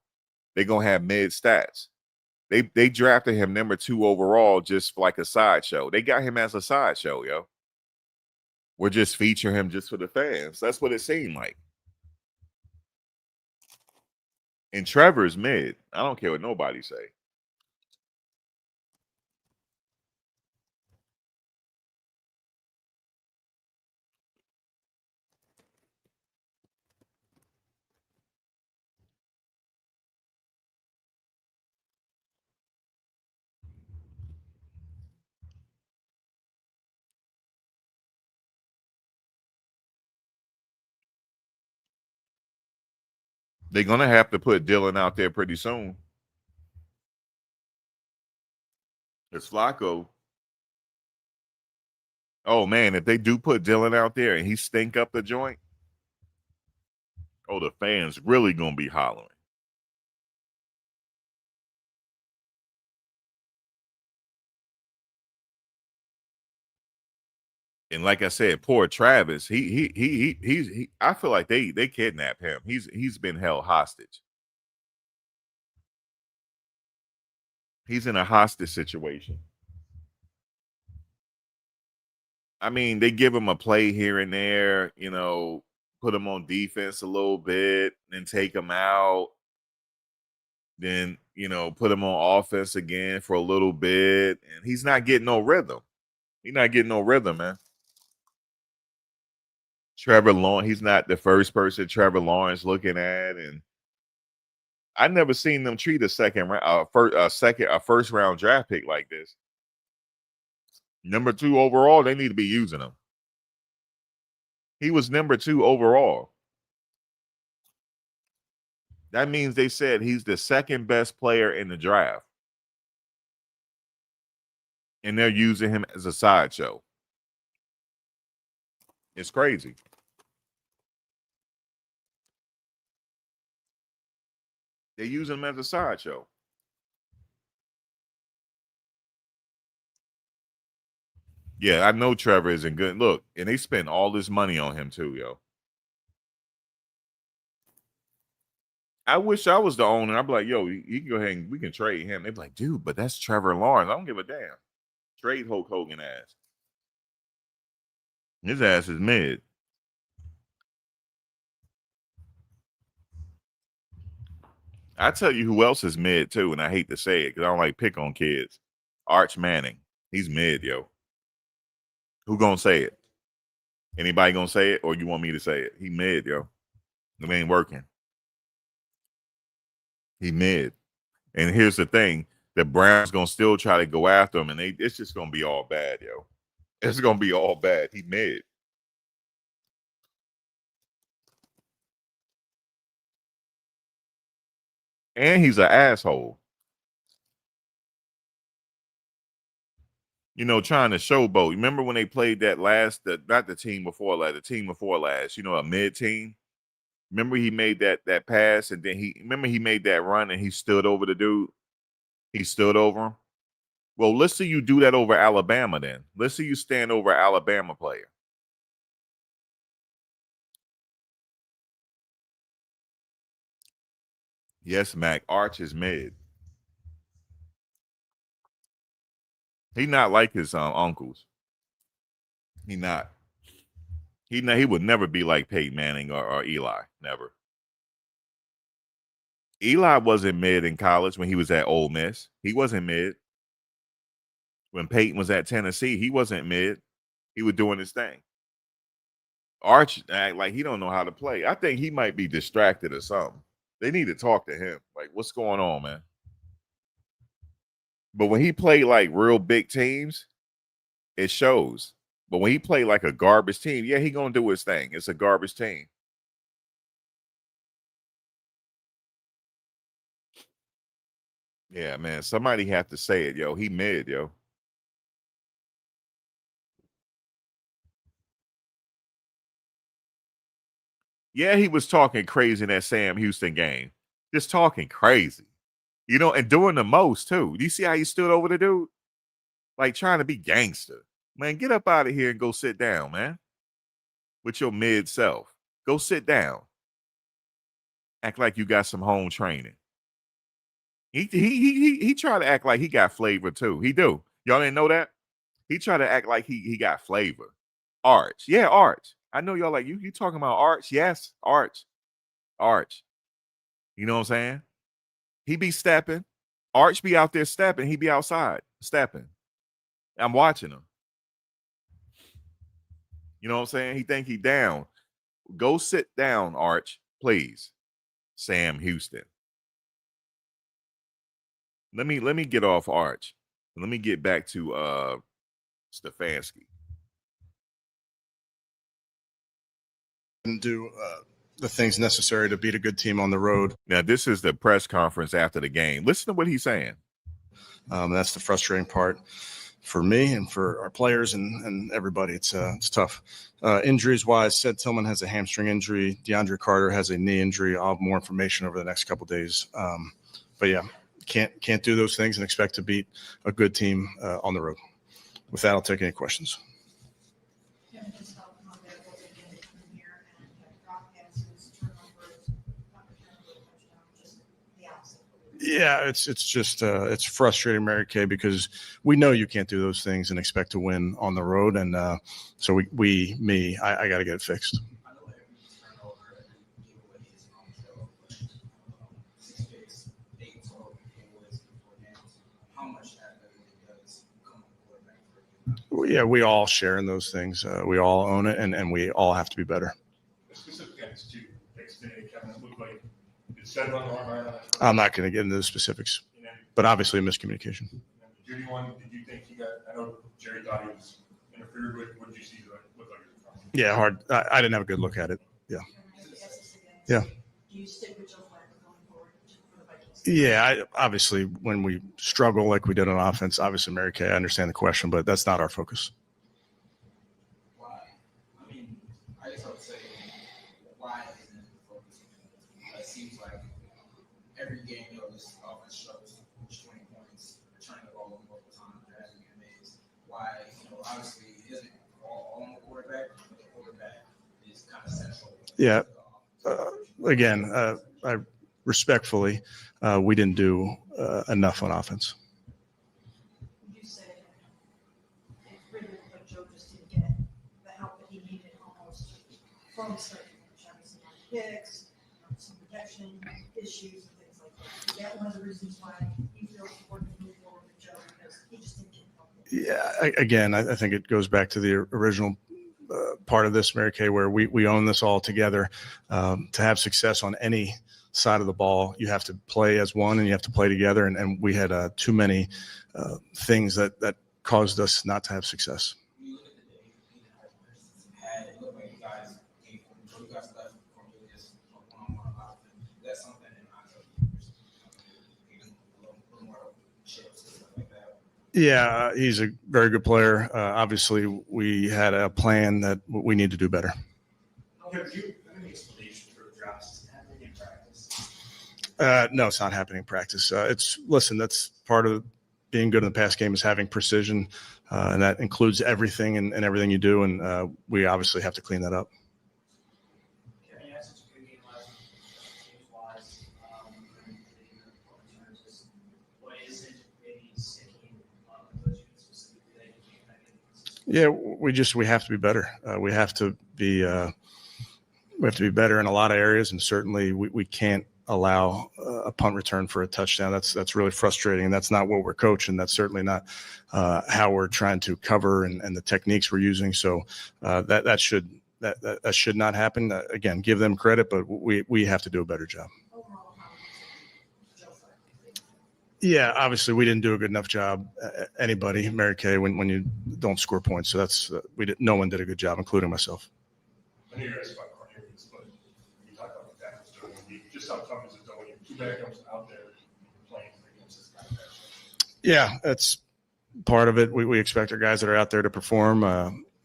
They gonna have mid stats. They drafted him number 2 overall just like a sideshow. They got him as a sideshow, yo. We're just featuring him just for the fans. That's what it seemed like. And Trevor's mid. I don't care what nobody say. They're gonna have to put Dylan out there pretty soon. It's Flacco. Oh man, if they do put Dylan out there and he stink up the joint, oh, the fans really gonna be hollering. And like I said, poor Travis. I feel like they kidnapped him. He's been held hostage. He's in a hostage situation. I mean, they give him a play here and there, put him on defense a little bit, then take him out, then put him on offense again for a little bit, and he's not getting no rhythm. He's not getting no rhythm, man. Trevor Lawrence, he's not the first person Trevor Lawrence looking at, and I never seen them treat a first round draft pick like this. Number 2 overall, they need to be using him. He was number 2 overall. That means they said he's the second best player in the draft, and they're using him as a sideshow. It's crazy. They're using him as a sideshow. Yeah, I know Trevor isn't good. Look, and they spent all this money on him too, yo. I wish I was the owner. I'd be like, yo, you can go ahead and we can trade him. They'd be like, dude, but that's Trevor Lawrence. I don't give a damn. Trade Hulk Hogan ass. His ass is mid. I tell you who else is mid too, and I hate to say it because I don't like pick on kids. Arch Manning. He's mid, yo. Who gonna say it? Anybody gonna say it, or you want me to say it? He mid, yo. It ain't working. He mid. And here's the thing: the Browns gonna still try to go after him, and it's just gonna be all bad, yo. It's gonna be all bad. He mid. And he's an asshole. trying to showboat. Remember when they played that not the team before last, the team before last, a mid team? Remember he made that pass and then he made that run and he stood over the dude? He stood over him. Well, let's see you do that over Alabama then. Let's see you stand over an Alabama player. Yes, Mac. Arch is mid. He not like his uncles. He not. He would never be like Peyton Manning or Eli. Never. Eli wasn't mid in college when he was at Ole Miss. He wasn't mid. When Peyton was at Tennessee, he wasn't mid. He was doing his thing. Arch act like he don't know how to play. I think he might be distracted or something. They need to talk to him. Like, what's going on, man? But when he played like real big teams, it shows. But when he played like a garbage team, yeah, he gonna do his thing. It's a garbage team. Yeah, man. Somebody have to say it, yo. He mid, yo. Yeah, he was talking crazy in that Sam Houston game. Just talking crazy. And doing the most too. Do you see how he stood over the dude? Like trying to be gangster. Man, get up out of here and go sit down, man. With your mid self. Go sit down. Act like you got some home training. He tried to act like he got flavor too. He do. Y'all didn't know that? He tried to act like he got flavor. Arch. Yeah, Arch. I know y'all like you talking about Arch. Yes, Arch. Arch. You know what I'm saying? He be stepping. Arch be out there stepping. He be outside stepping. I'm watching him. You know what I'm saying? He think he down. Go sit down, Arch, please. Sam Houston. Let me get off Arch. Let me get back to Stefanski. And do the things necessary to beat a good team on the road. Now, this is the press conference after the game. Listen to what he's saying. That's the frustrating part for me and for our players and everybody. It's tough. Injuries wise, Seth Tillman has a hamstring injury. DeAndre Carter has a knee injury. I'll have more information over the next couple of days. But yeah, can't do those things and expect to beat a good team on the road. With that, I'll take any questions. Yeah, it's just it's frustrating, Mary Kay, because we know you can't do those things and expect to win on the road, and so I got to get it fixed. Yeah, we all share in those things. We all own it, and we all have to be better. I'm not going to get into the specifics, but obviously a miscommunication. Did you think he got? I know Jerry thought he was interfered with. What did you see? Look like it was Yeah, hard. I didn't have a good look at it. Yeah. Yeah. Do you stick with Joe Flacco going forward for the Vikings? Yeah, obviously, when we struggle like we did on offense, obviously, Mary Kay, I understand the question, but that's not our focus. Why? I mean, I guess I would say, why isn't it the focus? It seems like every game, this offense struggles, 20 points, returning the ball multiple times, driving me amazed. Why, obviously, it isn't all on the quarterback, but the quarterback is kind of central. Yeah. Again, I respectfully, we didn't do enough on offense. Would you say it's really like Joe just didn't get the help that he needed almost from the start, obviously picks, some protection issues and things like that? Is that one of the reasons why he feels important to move forward with Joe, because he just didn't get help? Yeah, again, I think it goes back to the original part of this, Mary Kay, where we own this all together. To have success on any side of the ball, you have to play as one and you have to play together. And we had too many things that caused us not to have success. When you look at the day, it looked like you guys left Cornelius one-on-one about it. That's something in my opinion, a little more chips and stuff like that. Yeah, he's a very good player. Obviously, we had a plan that we need to do better. Okay, do you have any explanation for the drops happening in practice? No, it's not happening in practice. That's part of being good in the pass game is having precision, and that includes everything and everything you do. And we obviously have to clean that up. Kevin, you had such a good game last games-wise. What isn't maybe sticking those units specifically that you can't kind of Yeah, we have to be better. We have to be better in a lot of areas, and certainly we can't allow a punt return for a touchdown. That's really frustrating, and that's not what we're coaching. That's certainly not how we're trying to cover and the techniques we're using. So that should not happen. Again, give them credit, but we have to do a better job. Overall, how would you say Joe Flacco? Yeah, obviously we didn't do a good enough job. Anybody, Mary Kay, when you don't score points. So that's no one did a good job, including myself. I know you guys about Cornelius, but you talk about the tackles during the week. Just how tough is it though when you have two backups out there playing against this kind of matchup? Yeah, that's part of it. We expect our guys that are out there to perform,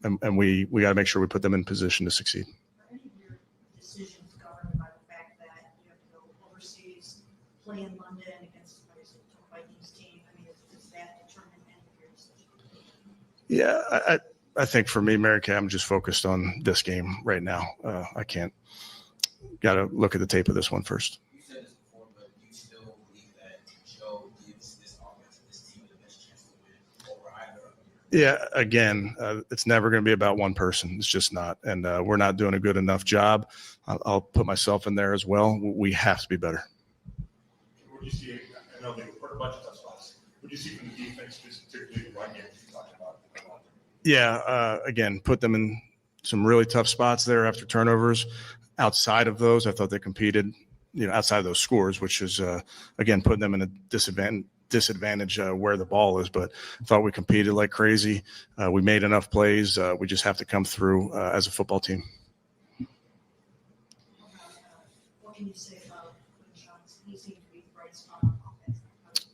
and we got to make sure we put them in position to succeed. Are any of your decisions governed by the fact that you have to go overseas, play in London against obviously the Vikings team? I mean, does that determine any of your decisions? Yeah, I think for me, Mary Kay, I'm just focused on this game right now. I can't. Got to look at the tape of this one first. You said this before, but do you still believe that Joe gives this offense and this team the best chance to win over either of them? Yeah, again, it's never going to be about one person. It's just not. And we're not doing a good enough job. I'll put myself in there as well. We have to be better. What do you see? I know they put a bunch of tough spots. What do you see from the defense, just particularly the run game you talked about? Yeah, again, put them in some really tough spots there after turnovers. Outside of those, I thought they competed, outside of those scores, which is, again, putting them in a disadvantage where the ball is. But I thought we competed like crazy. We made enough plays. We just have to come through as a football team. What can you say about Sean's? He seemed to be the bright spot on offense.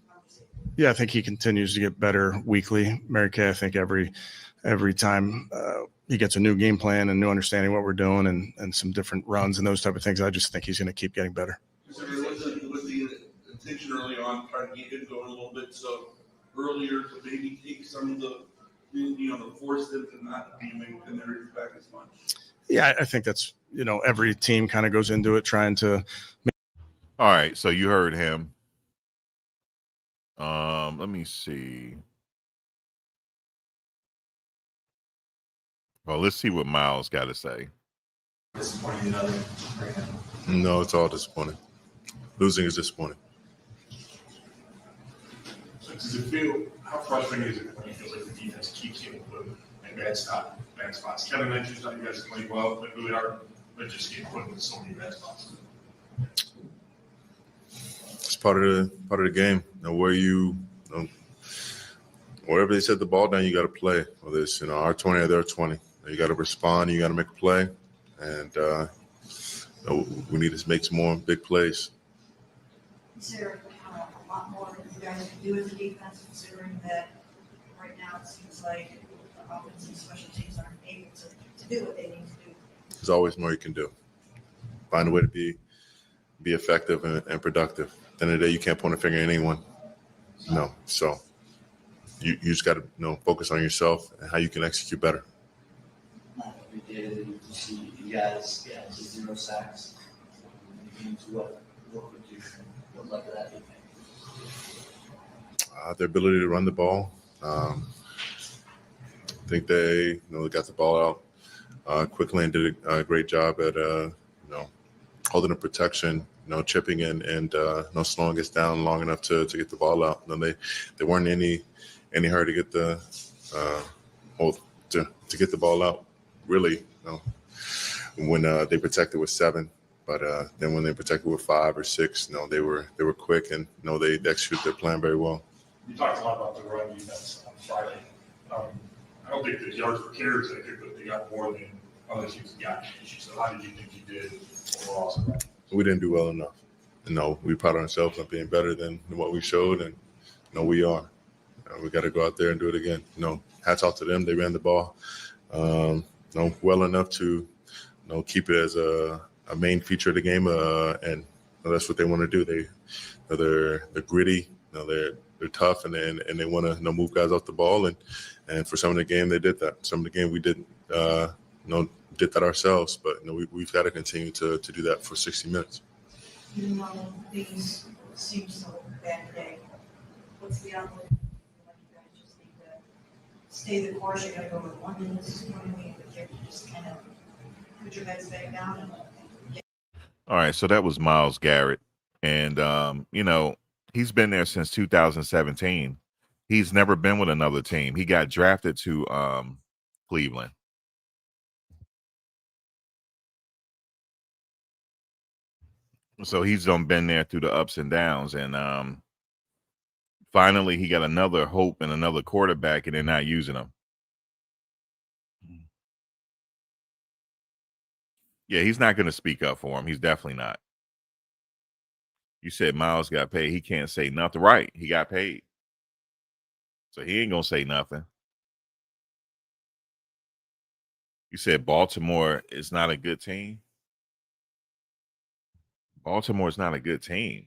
How would you say? Yeah, I think he continues to get better weekly. Mary Kay, I think every time he gets a new game plan and new understanding what we're doing and some different runs and those type of things, I just think he's going to keep getting better. Was the intention early on trying to get him going a little bit so earlier to maybe take some of the force them to not be in their back as much? Yeah, I think that's, every team kind of goes into it trying to. All right, so you heard him. Let me see. Well, let's see what Miles got to say. Disappointing another right now. No, it's all disappointing. Losing is disappointing. So does it feel, how frustrating is it when you feel like the defense keeps getting put in bad spots? Kevin mentioned that you guys played well, but really hard, but just get put in so many bad spots. It's part of the game. Wherever they set the ball down, you got to play. Whether it's our 20 or their 20, you got to respond. You got to make a play, and we need to make some more big plays. Is there a lot more that you guys can do as a defense, considering that right now it seems like the offense and special teams aren't able to do what they need to do? There's always more you can do. Find a way to be effective and productive. At the end of the day, you can't point a finger at anyone. No, so you just got to focus on yourself and how you can execute better. We did. You see, you guys get to 0 sacks. What would you? What led to that? You think? Their ability to run the ball. I think they got the ball out quickly and did a great job at holding the protection, chipping in and slowing us down long enough to get the ball out. And they weren't in any hurry to get the to get the ball out. Really, when they protected with 7, but then when they protected with 5 or 6, they were quick and they executed their plan very well. You talked a lot about the run defense on Friday. I don't think the yards per carry is that good, but they got more than other teams got. So how did you think you did overall? We didn't do well enough. We pride ourselves on being better than what we showed, and we are. We got to go out there and do it again. Hats off to them. They ran the ball, well enough to, keep it as a main feature of the game. And that's what they want to do. They're gritty. They're tough, and they want to move guys off the ball. And for some of the game, they did that. Some of the game we didn't. Did that ourselves, but we've got to continue to do that for 60 minutes. Even though things seem so bad today, what's the outlook? Like you guys just need to stay the course. You got to go with London this morning, but you just kind of put your heads back down and get. All right, so that was Myles Garrett, and he's been there since 2017. He's never been with another team. He got drafted to Cleveland. So he's been there through the ups and downs, and finally he got another hope and another quarterback, and they're not using him. Yeah, he's not going to speak up for him. He's definitely not. You said Myles got paid. He can't say nothing. Right, he got paid. So he ain't going to say nothing. You said Baltimore is not a good team? Baltimore is not a good team.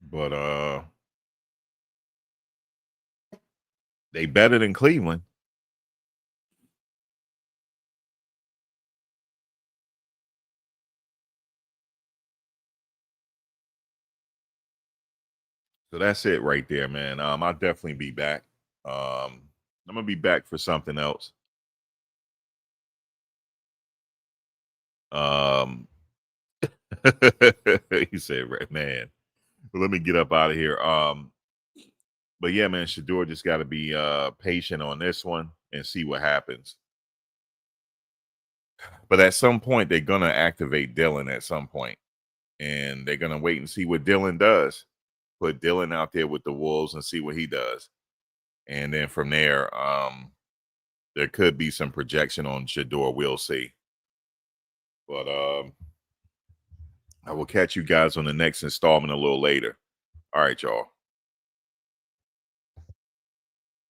But they better than Cleveland. So that's it right there, man. I'll definitely be back. I'm gonna be back for something else. He said, right, man. But let me get up out of here. But yeah, man, Shedeur just got to be patient on this one and see what happens. But at some point, they're gonna activate Dylan at some point, and they're gonna wait and see what Dylan does. Put Dylan out there with the Wolves and see what he does, and then from there, there could be some projection on Shedeur. We'll see. But I will catch you guys on the next installment a little later. All right, y'all.